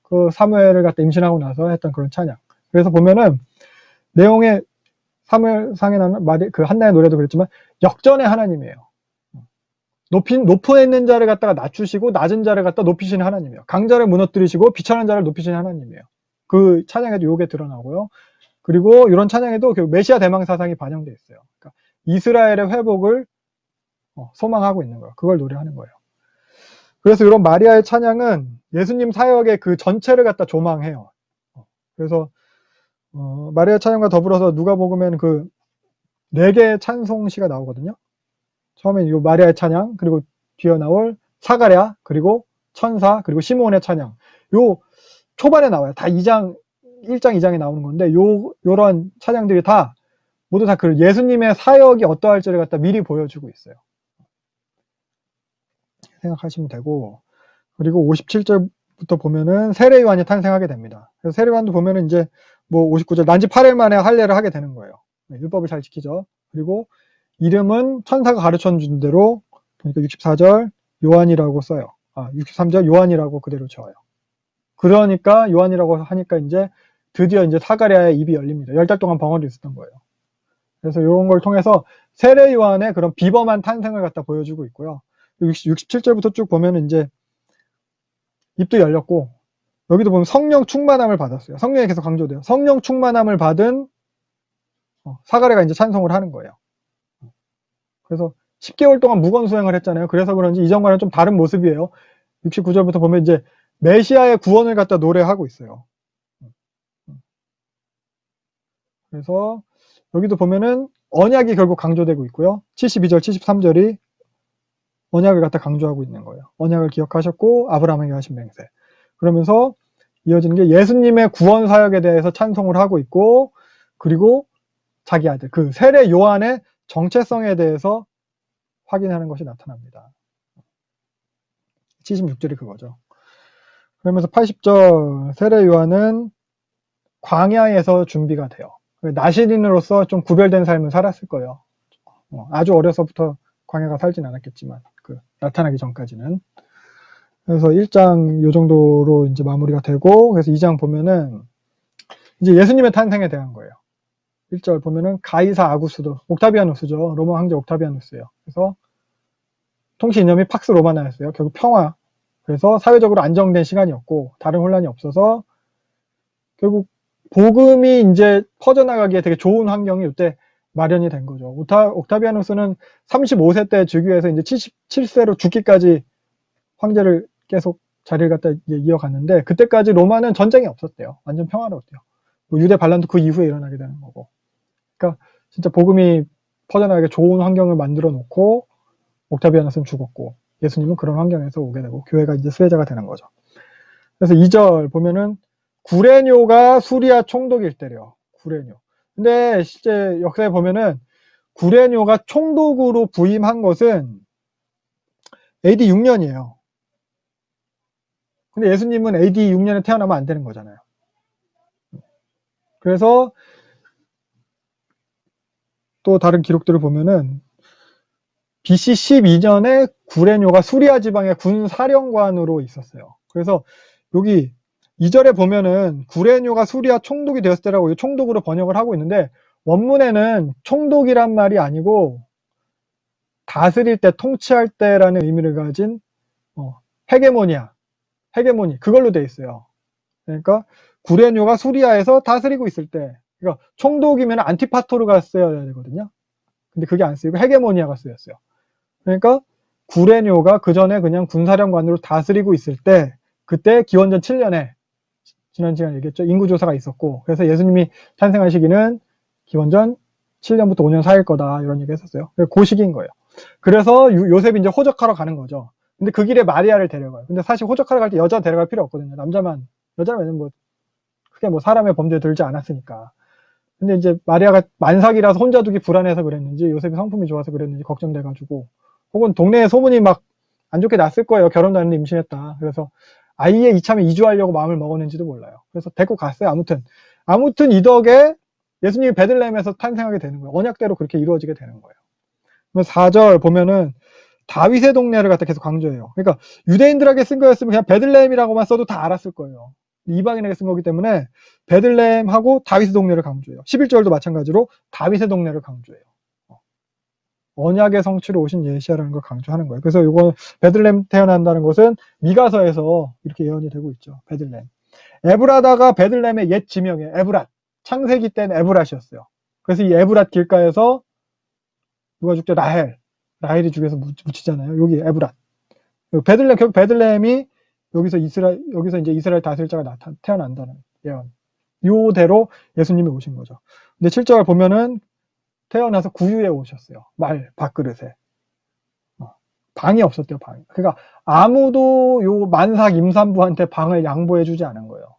그 사무엘을 갖다 임신하고 나서 했던 그런 찬양. 그래서 보면은 내용에 사무엘상에 나오는 그 한나의 노래도 그랬지만 역전의 하나님이에요. 높은 있는 자를 갖다가 낮추시고 낮은 자를 갖다 높이시는 하나님이에요. 강자를 무너뜨리시고 비천한 자를 높이시는 하나님이에요. 그 찬양에도 요게 드러나고요. 그리고 이런 찬양에도 그 메시아 대망 사상이 반영되어 있어요. 그러니까 이스라엘의 회복을 소망하고 있는 거예요. 그걸 노래하는 거예요. 그래서 이런 마리아의 찬양은 예수님 사역의 그 전체를 갖다 조망해요. 그래서 마리아 찬양과 더불어서 누가복음에는 그 4개의 찬송시가 나오거든요. 처음에 이 마리아의 찬양, 그리고 뒤에 나올 사가랴, 그리고 천사, 그리고 시므온의 찬양. 요 초반에 나와요. 다 1장, 2장에 나오는 건데 요런 찬양들이 다 모두 다 그 예수님의 사역이 어떠할지를 갖다 미리 보여주고 있어요. 생각하시면 되고, 그리고 57절부터 보면은 세례 요한이 탄생하게 됩니다. 그래서 세례 요한도 보면은 이제 뭐 59절 난지 8일 만에 할례를 하게 되는 거예요. 율법을 잘 지키죠. 그리고 이름은 천사가 가르쳐 준 대로 보니까 64절 요한이라고 써요. 63절 요한이라고 그대로 적어요. 그러니까 요한이라고 하니까 이제 드디어 이제 사가랴의 입이 열립니다. 10달 동안 벙어리 있었던 거예요. 그래서 이런 걸 통해서 세례 요한의 그런 비범한 탄생을 갖다 보여주고 있고요. 67절부터 쭉 보면 이제 입도 열렸고, 여기도 보면 성령 충만함을 받았어요. 성령이 계속 강조돼요. 성령 충만함을 받은 사가랴가 이제 찬송을 하는 거예요. 그래서 10개월 동안 무건 수행을 했잖아요. 그래서 그런지 이전과는 좀 다른 모습이에요. 69절부터 보면 이제 메시아의 구원을 갖다 노래하고 있어요. 그래서 여기도 보면은 언약이 결국 강조되고 있고요. 72절, 73절이 언약을 갖다 강조하고 있는 거예요. 언약을 기억하셨고 아브라함에게 하신 맹세. 그러면서 이어지는 게 예수님의 구원 사역에 대해서 찬송을 하고 있고, 그리고 자기 아들 그 세례 요한의 정체성에 대해서 확인하는 것이 나타납니다. 76절이 그거죠. 그러면서 80절 세례 요한은 광야에서 준비가 돼요. 나시린으로서 좀 구별된 삶을 살았을 거예요. 아주 어려서부터 광야가 살진 않았겠지만 나타나기 전까지는. 그래서 1장 요 정도로 이제 마무리가 되고, 그래서 2장 보면은 이제 예수님의 탄생에 대한 거예요. 1절 보면은 가이사 아구스도, 옥타비아누스죠. 로마 황제 옥타비아누스예요. 그래서 통치 이념이 팍스 로마나였어요. 결국 평화. 그래서 사회적으로 안정된 시간이었고 다른 혼란이 없어서 결국 복음이 이제 퍼져나가기에 되게 좋은 환경이 이때 마련이 된 거죠. 옥타비아누스는 35세 때 즉위해서 이제 77세로 죽기까지 황제를 계속 자리를 갖다 이어갔는데, 그때까지 로마는 전쟁이 없었대요. 완전 평화로웠대요. 유대 반란도 그 이후에 일어나게 되는 거고. 그러니까 진짜 복음이 퍼져나가게 좋은 환경을 만들어 놓고 옥타비아누스는 죽었고 예수님은 그런 환경에서 오게 되고 교회가 이제 수혜자가 되는 거죠. 그래서 2절 보면은 구레뇨가 수리아 총독일 때래요. 구레뇨. 근데 실제 역사에 보면은 구레뇨가 총독으로 부임한 것은 AD 6년이에요. 근데 예수님은 AD 6년에 태어나면 안 되는 거잖아요. 그래서 또 다른 기록들을 보면은 BC 12년에 구레뇨가 수리아 지방의 군사령관으로 있었어요. 그래서 여기 2절에 보면은 구레뇨가 수리아 총독이 되었을 때라고 총독으로 번역을 하고 있는데, 원문에는 총독이란 말이 아니고 다스릴 때, 통치할 때라는 의미를 가진 헤게모니, 그걸로 돼 있어요. 그러니까 구레뇨가 수리아에서 다스리고 있을 때, 그러니까 총독이면 안티파토르가 쓰여야 되거든요. 근데 그게 안 쓰이고 헤게모니아가 쓰였어요. 그러니까 구레뇨가 그 전에 그냥 군사령관으로 다스리고 있을 때, 그때 기원전 7년에 지난 시간에 얘기했죠. 인구조사가 있었고, 그래서 예수님이 탄생한 시기는 기원전 7년부터 5년 사이일 거다, 이런 얘기 했었어요. 그 시기인 거예요. 그래서 요셉이 이제 호적하러 가는 거죠. 근데 그 길에 마리아를 데려가요. 근데 사실 호적하러 갈 때 여자 데려갈 필요 없거든요. 여자는 크게 사람의 범죄에 들지 않았으니까. 근데 이제 마리아가 만삭이라서 혼자 두기 불안해서 그랬는지, 요셉이 성품이 좋아서 그랬는지 걱정돼가지고, 혹은 동네에 소문이 막 안 좋게 났을 거예요. 결혼도 안 했는데 임신했다. 그래서 아이에 이참에 이주하려고 마음을 먹었는지도 몰라요. 그래서 데리고 갔어요. 아무튼 이 덕에 예수님이 베들레헴에서 탄생하게 되는 거예요. 언약대로 그렇게 이루어지게 되는 거예요. 4절 보면은 다윗의 동네를 갖다 계속 강조해요. 그러니까 유대인들에게 쓴 거였으면 그냥 베들레헴이라고만 써도 다 알았을 거예요. 이방인에게 쓴 거기 때문에 베들레헴하고 다윗의 동네를 강조해요. 11절도 마찬가지로 다윗의 동네를 강조해요. 언약의 성취로 오신 예시아라는 걸 강조하는 거예요. 그래서 이거 베들레헴 태어난다는 것은 미가서에서 이렇게 예언이 되고 있죠. 베들레헴. 에브라다가 베들레헴의 옛 지명이에요. 에브랏. 창세기 때는 에브랏이었어요. 그래서 이 에브랏 길가에서 누가 죽죠? 라헬이 죽여서 묻히잖아요. 여기 에브랏. 결국 베들레헴이 여기서 이제 이스라엘 다스릴 자가 태어난다는 예언. 요대로 예수님이 오신 거죠. 근데 7절 보면은 태어나서 구유에 오셨어요. 밥그릇에. 방이 없었대요, 방이. 그러니까 아무도 요 만삭 임산부한테 방을 양보해주지 않은 거예요.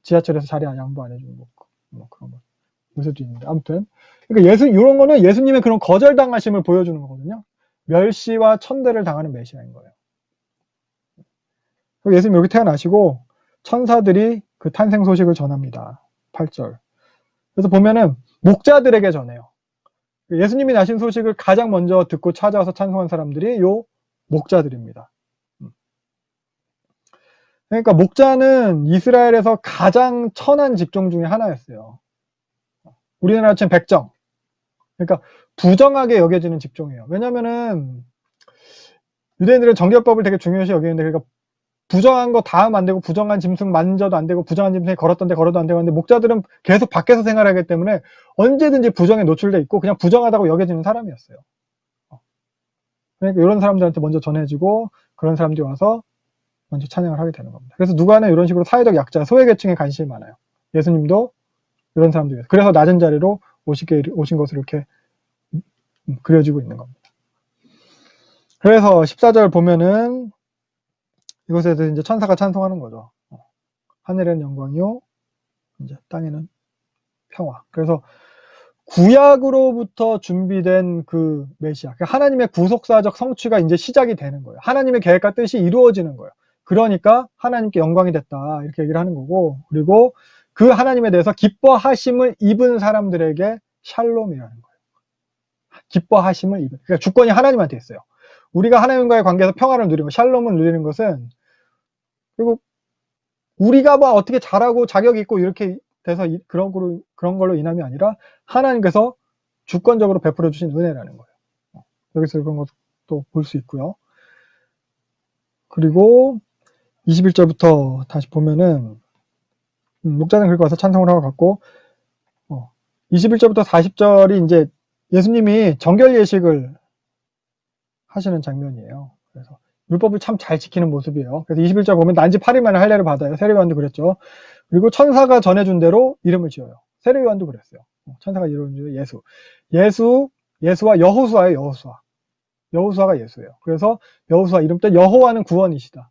지하철에서 자리 양보 안 해주는 거. 그런 거. 요새도 있는데. 아무튼. 그러니까 이런 거는 예수님의 그런 거절당하심을 보여주는 거거든요. 멸시와 천대를 당하는 메시아인 거예요. 예수님 여기 태어나시고 천사들이 그 탄생 소식을 전합니다. 8절. 그래서 보면은 목자들에게 전해요. 예수님이 나신 소식을 가장 먼저 듣고 찾아와서 찬송한 사람들이 요 목자들입니다. 그러니까 목자는 이스라엘에서 가장 천한 직종 중에 하나였어요. 우리나라처럼 백정. 그러니까 부정하게 여겨지는 직종이에요. 왜냐면은 유대인들은 정결법을 되게 중요시 여기는데, 그러니까 부정한 거 다 하면 안 되고, 부정한 짐승 만져도 안 되고, 부정한 짐승에 걸었던데 걸어도 안 되고 하는데, 목자들은 계속 밖에서 생활하기 때문에 언제든지 부정에 노출돼 있고 그냥 부정하다고 여겨지는 사람이었어요. 그러니까 이런 사람들한테 먼저 전해지고 그런 사람들이 와서 먼저 찬양을 하게 되는 겁니다. 그래서 누가는 이런 식으로 사회적 약자, 소외계층에 관심이 많아요. 예수님도 이런 사람들이에요. 그래서 낮은 자리로 오신 것으로 이렇게 그려지고 있는 겁니다. 그래서 14절 보면은 이것에 대해서 이제 천사가 찬송하는 거죠. 하늘에는 영광이요, 이제 땅에는 평화. 그래서 구약으로부터 준비된 그 메시아, 하나님의 구속사적 성취가 이제 시작이 되는 거예요. 하나님의 계획과 뜻이 이루어지는 거예요. 그러니까 하나님께 영광이 됐다 이렇게 얘기를 하는 거고, 그리고 그 하나님에 대해서 기뻐하심을 입은 사람들에게 샬롬이라는 거예요. 기뻐하심을 입은, 그러니까 주권이 하나님한테 있어요. 우리가 하나님과의 관계에서 평화를 누리고 샬롬을 누리는 것은, 그리고 우리가 뭐 어떻게 잘하고 자격이 있고 이렇게 돼서 그런 걸로 인함이 아니라 하나님께서 주권적으로 베풀어 주신 은혜라는 거예요. 여기서 그런 것도 볼 수 있고요. 그리고 21절부터 다시 보면은 목자는 긁고 와서 찬송을 하고 갔고, 21절부터 40절이 이제 예수님이 정결 예식을 하시는 장면이에요. 그래서 율법을 참 잘 지키는 모습이에요. 그래서 21절 보면 난지 8일 만에 할례를 받아요. 세례요한도 그랬죠. 그리고 천사가 전해준 대로 이름을 지어요. 세례요한도 그랬어요. 천사가 이름을 지어 예수와 여호수아예요. 여호수아가 예수예요. 그래서 여호수아 이름 때 여호와는 구원이시다.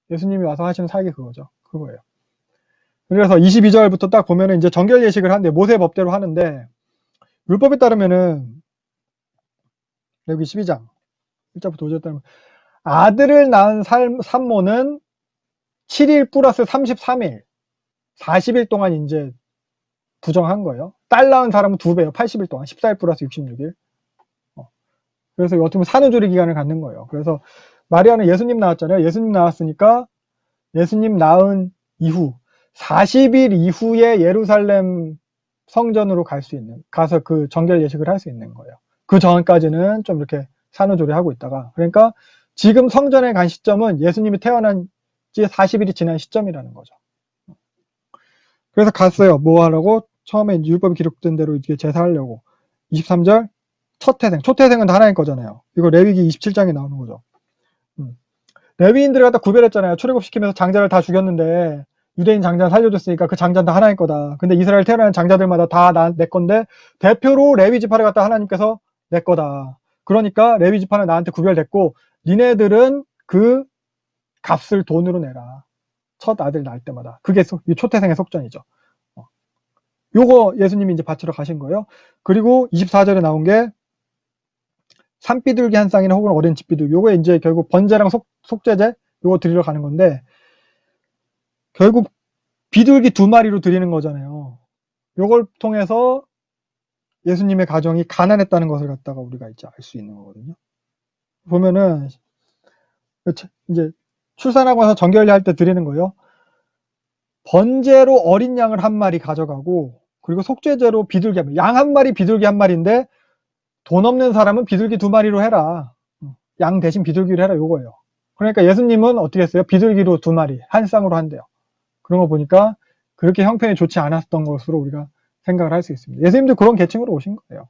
예수님이 와서 하시는 사역이 그거예요. 그래서 22절부터 딱 보면은 이제 정결 예식을 하는데 모세 법대로 하는데, 율법에 따르면은 여기 12장 1절부터 5절 따르면 아들을 낳은 산모는 7일 플러스 33일 40일 동안 이제 부정한 거예요. 딸 낳은 사람은 2배예요. 80일 동안 14일 플러스 66일. 그래서 어떻게 보면 산후조리 기간을 갖는 거예요. 그래서 마리아는 예수님 낳았잖아요. 예수님 낳았으니까 예수님 낳은 이후 40일 이후에 예루살렘 성전으로 가서 그 정결 예식을 할 수 있는 거예요. 그 전까지는 좀 이렇게 산후조리 하고 있다가, 그러니까 지금 성전에 간 시점은 예수님이 태어난 지 40일이 지난 시점이라는 거죠. 그래서 갔어요. 뭐 하라고? 처음에 율법이 기록된 대로 이제 제사하려고. 23절 초태생은 하나님 거잖아요. 이거 레위기 27장에 나오는 거죠. 레위인들을 갖다 구별했잖아요. 출애굽시키면서 장자를 다 죽였는데 유대인 장자 살려줬으니까 그 장자는 다 하나님 거다. 근데 이스라엘 태어나는 장자들마다 다 내 건데 대표로 레위 지파를 갖다 하나님께서 내 거다. 그러니까 레위 지파는 나한테 구별됐고 니네들은 그 값을 돈으로 내라. 첫 아들 낳을 때마다. 그게 초태생의 속전이죠. 요거 예수님이 이제 바치러 가신 거예요. 그리고 24절에 나온 게 산비둘기 한 쌍이나 혹은 어린 집비둘기. 요거 이제 결국 번제랑 속죄제 요거 드리러 가는 건데, 결국 비둘기 2마리로 드리는 거잖아요. 요걸 통해서 예수님의 가정이 가난했다는 것을 갖다가 우리가 이제 알 수 있는 거거든요. 보면은 이제 출산하고 나서 정결례 할 때 드리는 거예요. 번제로 어린 양을 1마리 가져가고, 그리고 속죄제로 비둘기 1마리, 양 1마리 비둘기 1마리인데 돈 없는 사람은 비둘기 2마리로 해라. 양 대신 비둘기로 해라, 요거예요. 그러니까 예수님은 어떻게 했어요? 비둘기로 2마리 한 쌍으로 한대요. 그런 거 보니까 그렇게 형편이 좋지 않았던 것으로 우리가 생각을 할 수 있습니다. 예수님도 그런 계층으로 오신 거예요.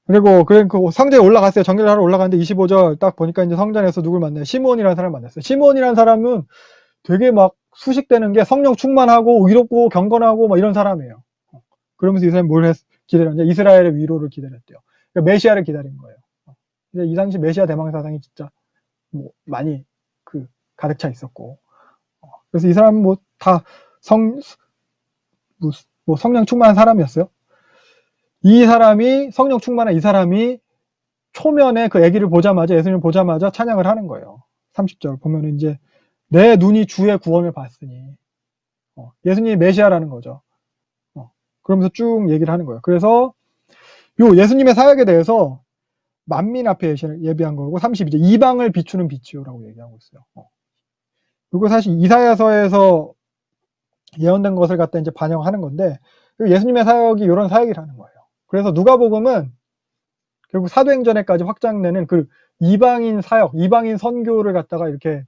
그리고 그 성전에 올라갔어요. 정결을 하러 올라갔는데 25절 딱 보니까 이제 성전에서 누굴 만나요? 시므온이라는 사람을 만났어요. 시므온이라는 사람은 되게 막 수식되는 게 성령 충만하고 의롭고 경건하고 막 이런 사람이에요. 그러면서 이 사람이 뭘 기다렸냐? 이스라엘의 위로를 기다렸대요. 그러니까 메시아를 기다린 거예요. 이 당시 메시아 대망 사상이 진짜 뭐 많이 가득 차 있었고, 그래서 이 사람은 뭐 다 성령 충만한 사람이었어요. 이 사람이 성령 충만한 이 사람이 초면에 그 아기를 보자마자, 예수님을 보자마자 찬양을 하는 거예요. 30절 보면 이제 내 눈이 주의 구원을 봤으니, 예수님이 메시아라는 거죠. 그러면서 쭉 얘기를 하는 거예요. 그래서 요 예수님의 사역에 대해서 만민 앞에 예비한 거고, 32절 이방을 비추는 빛이요라고 얘기하고 있어요. 그리고 사실 이사야서에서 예언된 것을 갖다 이제 반영하는 건데, 예수님의 사역이 이런 사역이라는 거예요. 그래서 누가복음은 결국 사도행전에까지 확장되는 그 이방인 사역, 이방인 선교를 갖다가 이렇게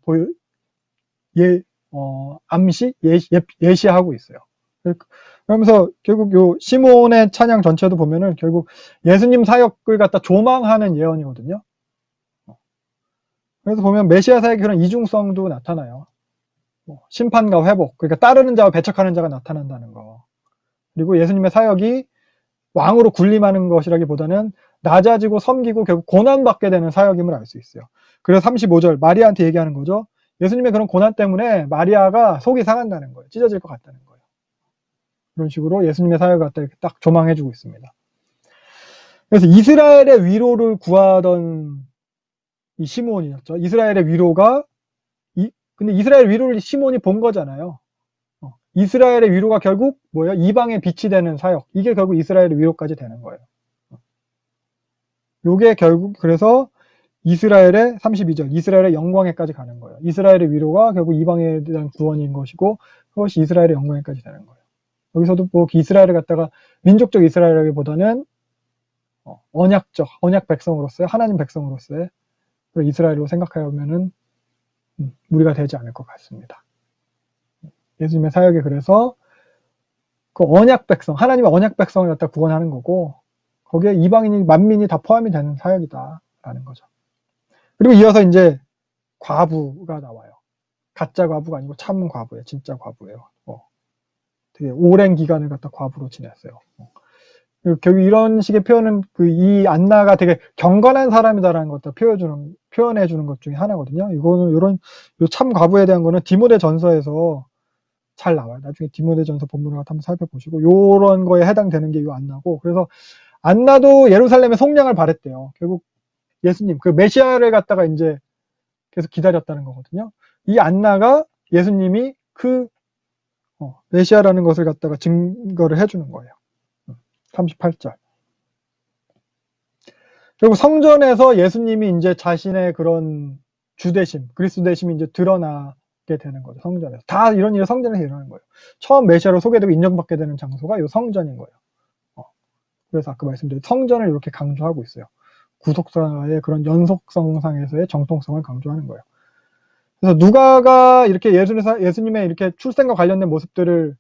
예시하고 있어요. 그러면서 결국 요 시몬의 찬양 전체도 보면은 결국 예수님 사역을 갖다 조망하는 예언이거든요. 그래서 보면 메시아 사역의 그런 이중성도 나타나요. 심판과 회복, 그러니까 따르는 자와 배척하는 자가 나타난다는 거. 그리고 예수님의 사역이 왕으로 군림하는 것이라기보다는 낮아지고 섬기고 결국 고난받게 되는 사역임을 알 수 있어요. 그래서 35절 마리아한테 얘기하는 거죠. 예수님의 그런 고난 때문에 마리아가 속이 상한다는 거예요. 찢어질 것 같다는 거예요. 이런 식으로 예수님의 사역을 갖다 이렇게 딱 조망해주고 있습니다. 그래서 이스라엘의 위로를 구하던 이 시몬이었죠. 이스라엘의 위로가 근데 이스라엘 위로를 시몬이 본 거잖아요. 이스라엘의 위로가 결국 뭐예요? 이방의 빛이 되는 사역. 이게 결국 이스라엘의 위로까지 되는 거예요. 요게 결국 그래서 이스라엘의 32절 이스라엘의 영광에까지 가는 거예요. 이스라엘의 위로가 결국 이방에 대한 구원인 것이고 그것이 이스라엘의 영광에까지 되는 거예요. 여기서도 뭐 이스라엘을 갖다가 민족적 이스라엘이라기보다는 언약적 언약 백성으로서의 하나님 백성으로서의 이스라엘로 생각하면은 무리가 되지 않을 것 같습니다. 예수님의 사역이 그래서 그 언약 백성 하나님의 언약 백성을 갖다 구원하는 거고 거기에 이방인이 만민이 다 포함이 되는 사역이다라는 거죠. 그리고 이어서 이제 과부가 나와요. 가짜 과부가 아니고 참 과부예요. 진짜 과부예요. 되게 오랜 기간을 갖다 과부로 지냈어요. 결국 이런 식의 표현은 이 안나가 되게 경건한 사람이다라는 것도 표현해주는 것 중에 하나거든요. 이거는 요 참 과부에 대한 거는 디모데 전서에서 잘 나와요. 나중에 디모데 전서 본문을 한번 살펴보시고 요런 거에 해당되는 게 요 안나고 그래서 안나도 예루살렘에 속량을 바랬대요. 결국 예수님 그 메시아를 갖다가 이제 계속 기다렸다는 거거든요. 이 안나가 예수님이 그 메시아라는 것을 갖다가 증거를 해주는 거예요. 38절. 그리고 성전에서 예수님이 이제 자신의 그런 주대심, 그리스도 대심이 이제 드러나게 되는 거죠. 성전에서. 다 이런 일이 성전에서 일어나는 거예요. 처음 메시아로 소개되고 인정받게 되는 장소가 이 성전인 거예요. 그래서 아까 말씀드린 성전을 이렇게 강조하고 있어요. 구속사의 그런 연속성상에서의 정통성을 강조하는 거예요. 그래서 누가가 이렇게 예수님의 이렇게 출생과 관련된 모습들을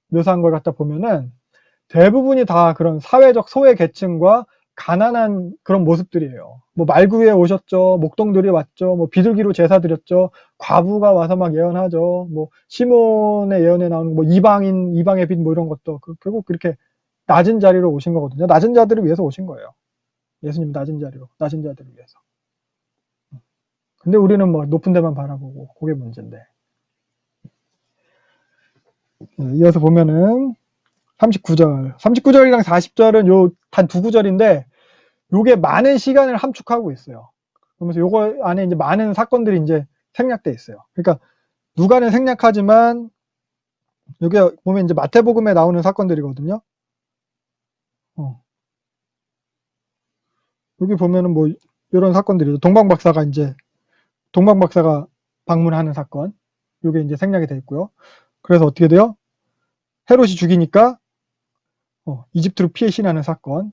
묘사한 걸 갖다 보면은 대부분이 다 그런 사회적 소외 계층과 가난한 그런 모습들이에요. 뭐 말구에 오셨죠. 목동들이 왔죠. 뭐 비둘기로 제사 드렸죠. 과부가 와서 막 예언하죠. 뭐 시몬의 예언에 나오는 뭐 이방의 빛 뭐 이런 것도 결국 그렇게 낮은 자리로 오신 거거든요. 낮은 자들을 위해서 오신 거예요. 예수님 낮은 자리로, 낮은 자들을 위해서. 근데 우리는 뭐 높은 데만 바라보고 그게 문제인데. 이어서 보면은 39절이랑 40절은 요 단 두 구절인데 요게 많은 시간을 함축하고 있어요. 그러면서 요거 안에 이제 많은 사건들이 이제 생략돼 있어요. 그러니까 누가는 생략하지만 요게 보면 이제 마태복음에 나오는 사건들이거든요. 여기 보면은 뭐 이런 사건들이죠. 동방박사가 방문하는 사건. 요게 이제 생략이 돼 있고요. 그래서 어떻게 돼요? 헤롯이 죽이니까 이집트로 피해 신하는 사건.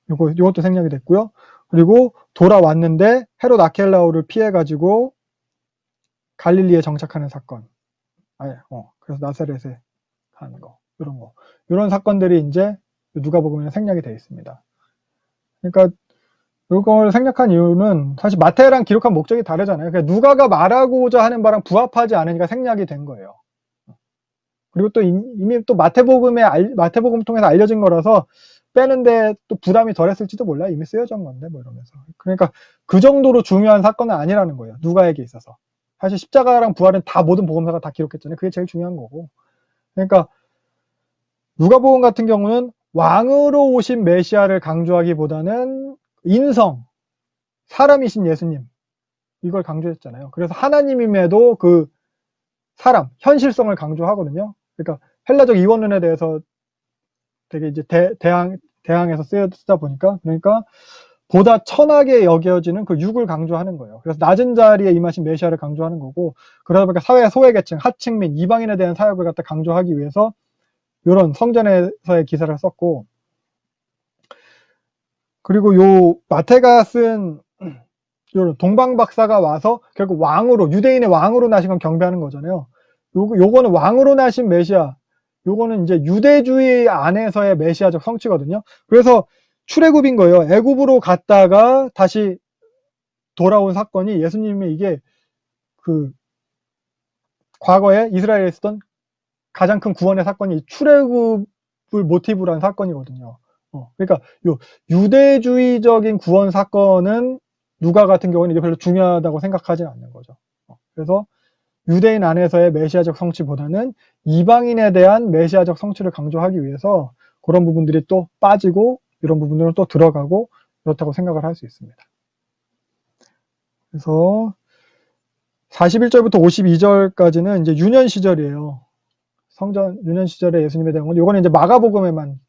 요것도 생략이 됐고요. 그리고 돌아왔는데 헤롯 아켈라오를 피해가지고 갈릴리에 정착하는 사건. 그래서 나사렛에 가는 거. 이런 거. 이런 사건들이 이제 누가복음에 생략이 되어 있습니다. 그러니까 이걸 생략한 이유는 사실 마태랑 기록한 목적이 다르잖아요. 그러니까 누가가 말하고자 하는 바랑 부합하지 않으니까 생략이 된 거예요. 그리고 또 이미 또 마태복음 통해서 알려진 거라서 빼는데 또 부담이 덜했을지도 몰라요. 이미 쓰여진 건데 뭐 이러면서. 그러니까 그 정도로 중요한 사건은 아니라는 거예요. 누가에게 있어서. 사실 십자가랑 부활은 다 모든 복음서가 다 기록했잖아요. 그게 제일 중요한 거고. 그러니까 누가복음 같은 경우는 왕으로 오신 메시아를 강조하기보다는 인성, 사람이신 예수님 이걸 강조했잖아요. 그래서 하나님임에도 그 사람, 현실성을 강조하거든요. 그러니까 헬라적 이원론에 대해서 되게 이제 대항해서 쓰다 보니까 그러니까 보다 천하게 여겨지는 그 육을 강조하는 거예요. 그래서 낮은 자리에 임하신 메시아를 강조하는 거고 그러다 보니까 사회 소외계층, 하층 민, 이방인에 대한 사역을 갖다 강조하기 위해서 이런 성전에서의 기사를 썼고 그리고 요 마태가 쓴 동방박사가 와서 결국 왕으로 유대인의 왕으로 나신 건 경배하는 거잖아요. 요거는 왕으로 나신 메시아 요거는 이제 유대주의 안에서의 메시아적 성취거든요. 그래서 출애굽인 거예요. 애굽으로 갔다가 다시 돌아온 사건이 예수님의 이게 그 과거에 이스라엘에 있었던 가장 큰 구원의 사건이 출애굽을 모티브로 한 사건이거든요. 그러니까 요 유대주의적인 구원 사건은 누가 같은 경우는 이게 별로 중요하다고 생각하지는 않는 거죠. 그래서 유대인 안에서의 메시아적 성취보다는 이방인에 대한 메시아적 성취를 강조하기 위해서 그런 부분들이 또 빠지고 이런 부분들은 또 들어가고 그렇다고 생각을 할 수 있습니다. 그래서 41절부터 52절까지는 이제 유년 시절이에요. 성전 유년 시절에 예수님에 대한 건 이거는 이제 마가복음에만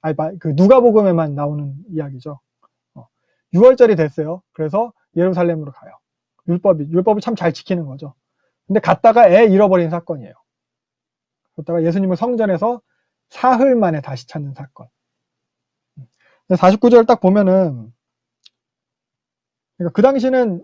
그 누가복음에만 나오는 이야기죠. 6월절이 됐어요. 그래서 예루살렘으로 가요. 율법을 참 잘 지키는 거죠. 근데 갔다가 애 잃어버린 사건이에요. 갔다가 예수님을 성전에서 사흘 만에 다시 찾는 사건. 49절 딱 보면은 그러니까 그 당시는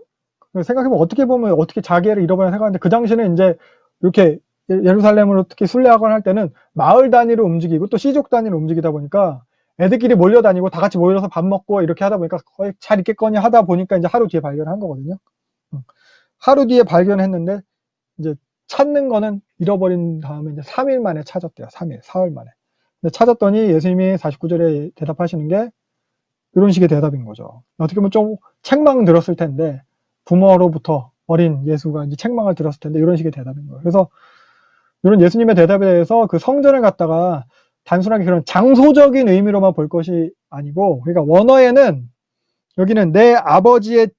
생각해보면 어떻게 보면 어떻게 자기 애를 잃어버린 생각하는데 그 당시는 이제 이렇게 예루살렘으로 특히 순례하거나 할 때는 마을 단위로 움직이고 또 시족 단위로 움직이다 보니까 애들끼리 몰려다니고 다 같이 모여서 밥 먹고 이렇게 하다 보니까 거의 잘 있겠거니 하다 보니까 이제 하루 뒤에 발견한 거거든요. 하루 뒤에 발견했는데 이제 찾는 거는 잃어버린 다음에 이제 3일 만에 찾았대요. 3일, 사흘 만에. 근데 찾았더니 예수님이 49절에 대답하시는 게 이런 식의 대답인 거죠. 어떻게 보면 좀 책망 들었을 텐데 부모로부터 어린 예수가 이제 책망을 들었을 텐데 이런 식의 대답인 거예요. 그래서 이런 예수님의 대답에 대해서 그 성전을 갖다가 단순하게 그런 장소적인 의미로만 볼 것이 아니고, 그러니까 원어에는 여기는 내 아버지의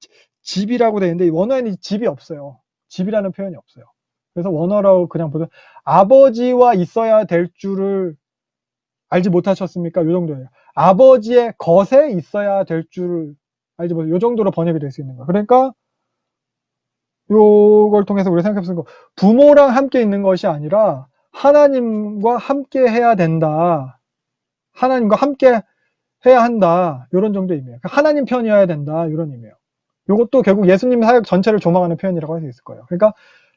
집이라고 되어 있는데 원어에는 집이 없어요. 집이라는 표현이 없어요. 그래서 원어라고 그냥 보면 아버지와 있어야 될 줄을 알지 못하셨습니까? 이 정도예요. 아버지의 것에 있어야 될 줄을 알지 못해. 이 정도로 번역이 될 수 있는 거예요. 그러니까 요걸 통해서 우리가 생각해 보는 거, 부모랑 함께 있는 것이 아니라 하나님과 함께 해야 된다. 하나님과 함께 해야 한다. 이런 정도의 의미예요. 그러니까 하나님 편이어야 된다. 이런 의미예요. 이것도 결국 예수님 사역 전체를 조망하는 표현이라고 할 수 있을 거예요. 그러니까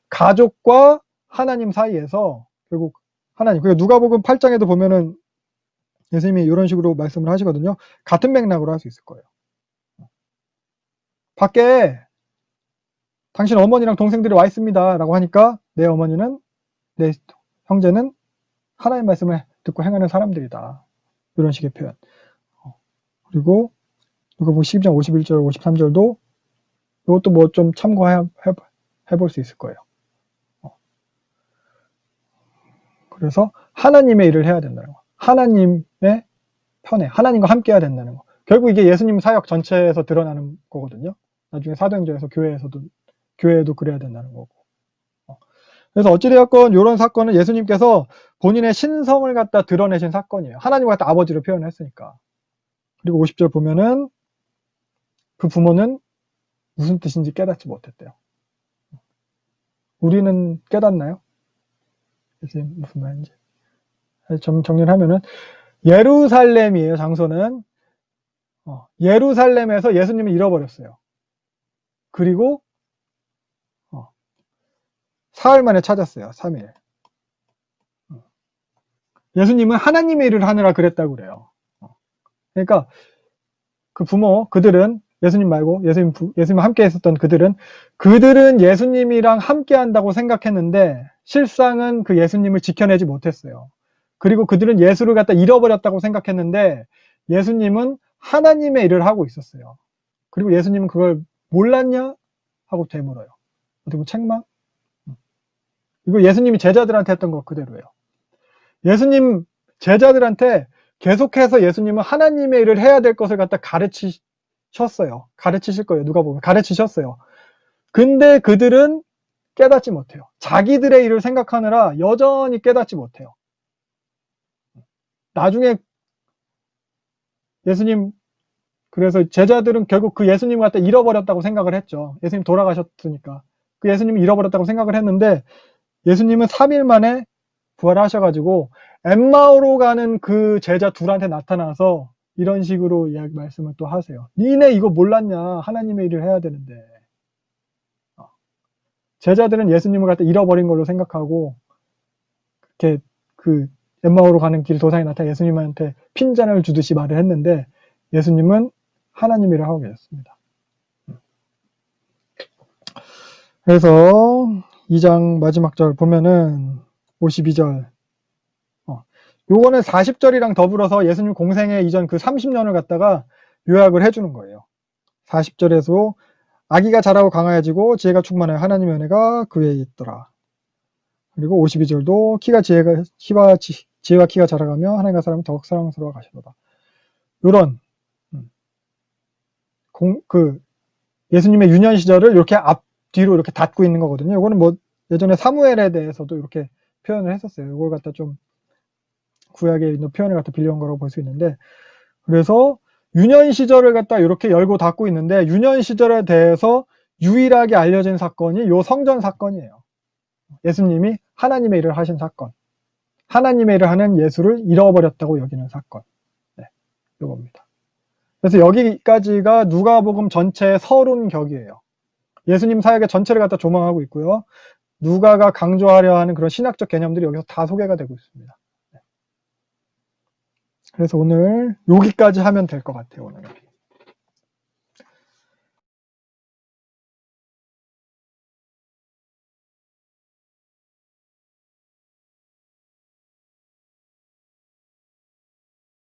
가족과 하나님 사이에서 결국 하나님. 그러니까 누가복음 8장에도 보면은 예수님이 이런 식으로 말씀을 하시거든요. 같은 맥락으로 할 수 있을 거예요. 밖에 당신 어머니랑 동생들이 와 있습니다. 라고 하니까 내 어머니는, 내 형제는 하나님 말씀을 듣고 행하는 사람들이다. 이런 식의 표현. 그리고 누가복음 12장 51절, 53절도 이것도 뭐 좀 참고해 볼 수 있을 거예요. 그래서 하나님의 일을 해야 된다는 거. 하나님의 편에, 하나님과 함께 해야 된다는 거. 결국 이게 예수님 사역 전체에서 드러나는 거거든요. 나중에 사도행전에서 교회에도 그래야 된다는 거고. 그래서 어찌되었건 이런 사건은 예수님께서 본인의 신성을 갖다 드러내신 사건이에요. 하나님을 갖다 아버지로 표현했으니까. 그리고 50절 보면은 그 부모는 무슨 뜻인지 깨닫지 못했대요. 우리는 깨닫나요? 예수님 무슨 말인지. 정리를 하면은 예루살렘이에요. 장소는. 예루살렘에서 예수님을 잃어버렸어요. 그리고 사흘 만에 찾았어요. 3일. 예수님은 하나님의 일을 하느라 그랬다고 그래요. 그러니까 그 부모, 그들은 예수님 말고 예수님 함께 있었던 그들은 예수님이랑 함께 한다고 생각했는데 실상은 그 예수님을 지켜내지 못했어요. 그리고 그들은 예수를 갖다 잃어버렸다고 생각했는데 예수님은 하나님의 일을 하고 있었어요. 그리고 예수님은 그걸 몰랐냐? 하고 되물어요. 어떻게 보면 책망? 이거 예수님이 제자들한테 했던 거 그대로예요. 예수님 제자들한테 계속해서 예수님은 하나님의 일을 해야 될 것을 갖다 가르치셨어요. 가르치실 거예요. 누가 보면 가르치셨어요. 근데 그들은 깨닫지 못해요. 자기들의 일을 생각하느라 여전히 깨닫지 못해요. 나중에 예수님, 그래서 제자들은 결국 그 예수님을 갖다 잃어버렸다고 생각을 했죠. 예수님 돌아가셨으니까. 그 예수님을 잃어버렸다고 생각을 했는데 예수님은 3일 만에 부활하셔가지고 엠마오로 가는 그 제자 둘한테 나타나서 이런 식으로 이야기 말씀을 또 하세요. 니네 이거 몰랐냐? 하나님의 일을 해야 되는데. 제자들은 예수님을 갖다 잃어버린 걸로 생각하고 이렇게 그 엠마오로 가는 길 도상에 나타나 예수님한테 핀잔을 주듯이 말을 했는데 예수님은 하나님 일을 하고 계셨습니다. 그래서 2장 마지막 절 보면은 52절. 요거는 40절이랑 더불어서 예수님 공생애 이전 그 30년을 갖다가 요약을 해주는 거예요. 40절에서 아기가 자라고 강하여지고 지혜가 충만하여 하나님의 은혜가 그 위에 있더라. 그리고 52절도 지혜와 키가 자라가며 하나님과 사람이 더욱 사랑스러워 가시도다. 요런 예수님의 유년 시절을 이렇게 앞뒤로 이렇게 닫고 있는 거거든요. 이거는 뭐 예전에 사무엘에 대해서도 이렇게 표현을 했었어요. 이걸 갖다 좀 구약에 있는 표현을 갖다 빌려온 거라고 볼 수 있는데, 그래서 유년 시절을 갖다 이렇게 열고 닫고 있는데, 유년 시절에 대해서 유일하게 알려진 사건이 요 성전 사건이에요. 예수님이 하나님의 일을 하신 사건, 하나님의 일을 하는 예수를 잃어버렸다고 여기는 사건. 네, 이겁니다. 그래서 여기까지가 누가복음 전체의 서론격이에요. 예수님 사역의 전체를 갖다 조망하고 있고요. 누가가 강조하려 하는 그런 신학적 개념들이 여기서 다 소개가 되고 있습니다. 네. 그래서 오늘 여기까지 하면 될 것 같아요. 오늘.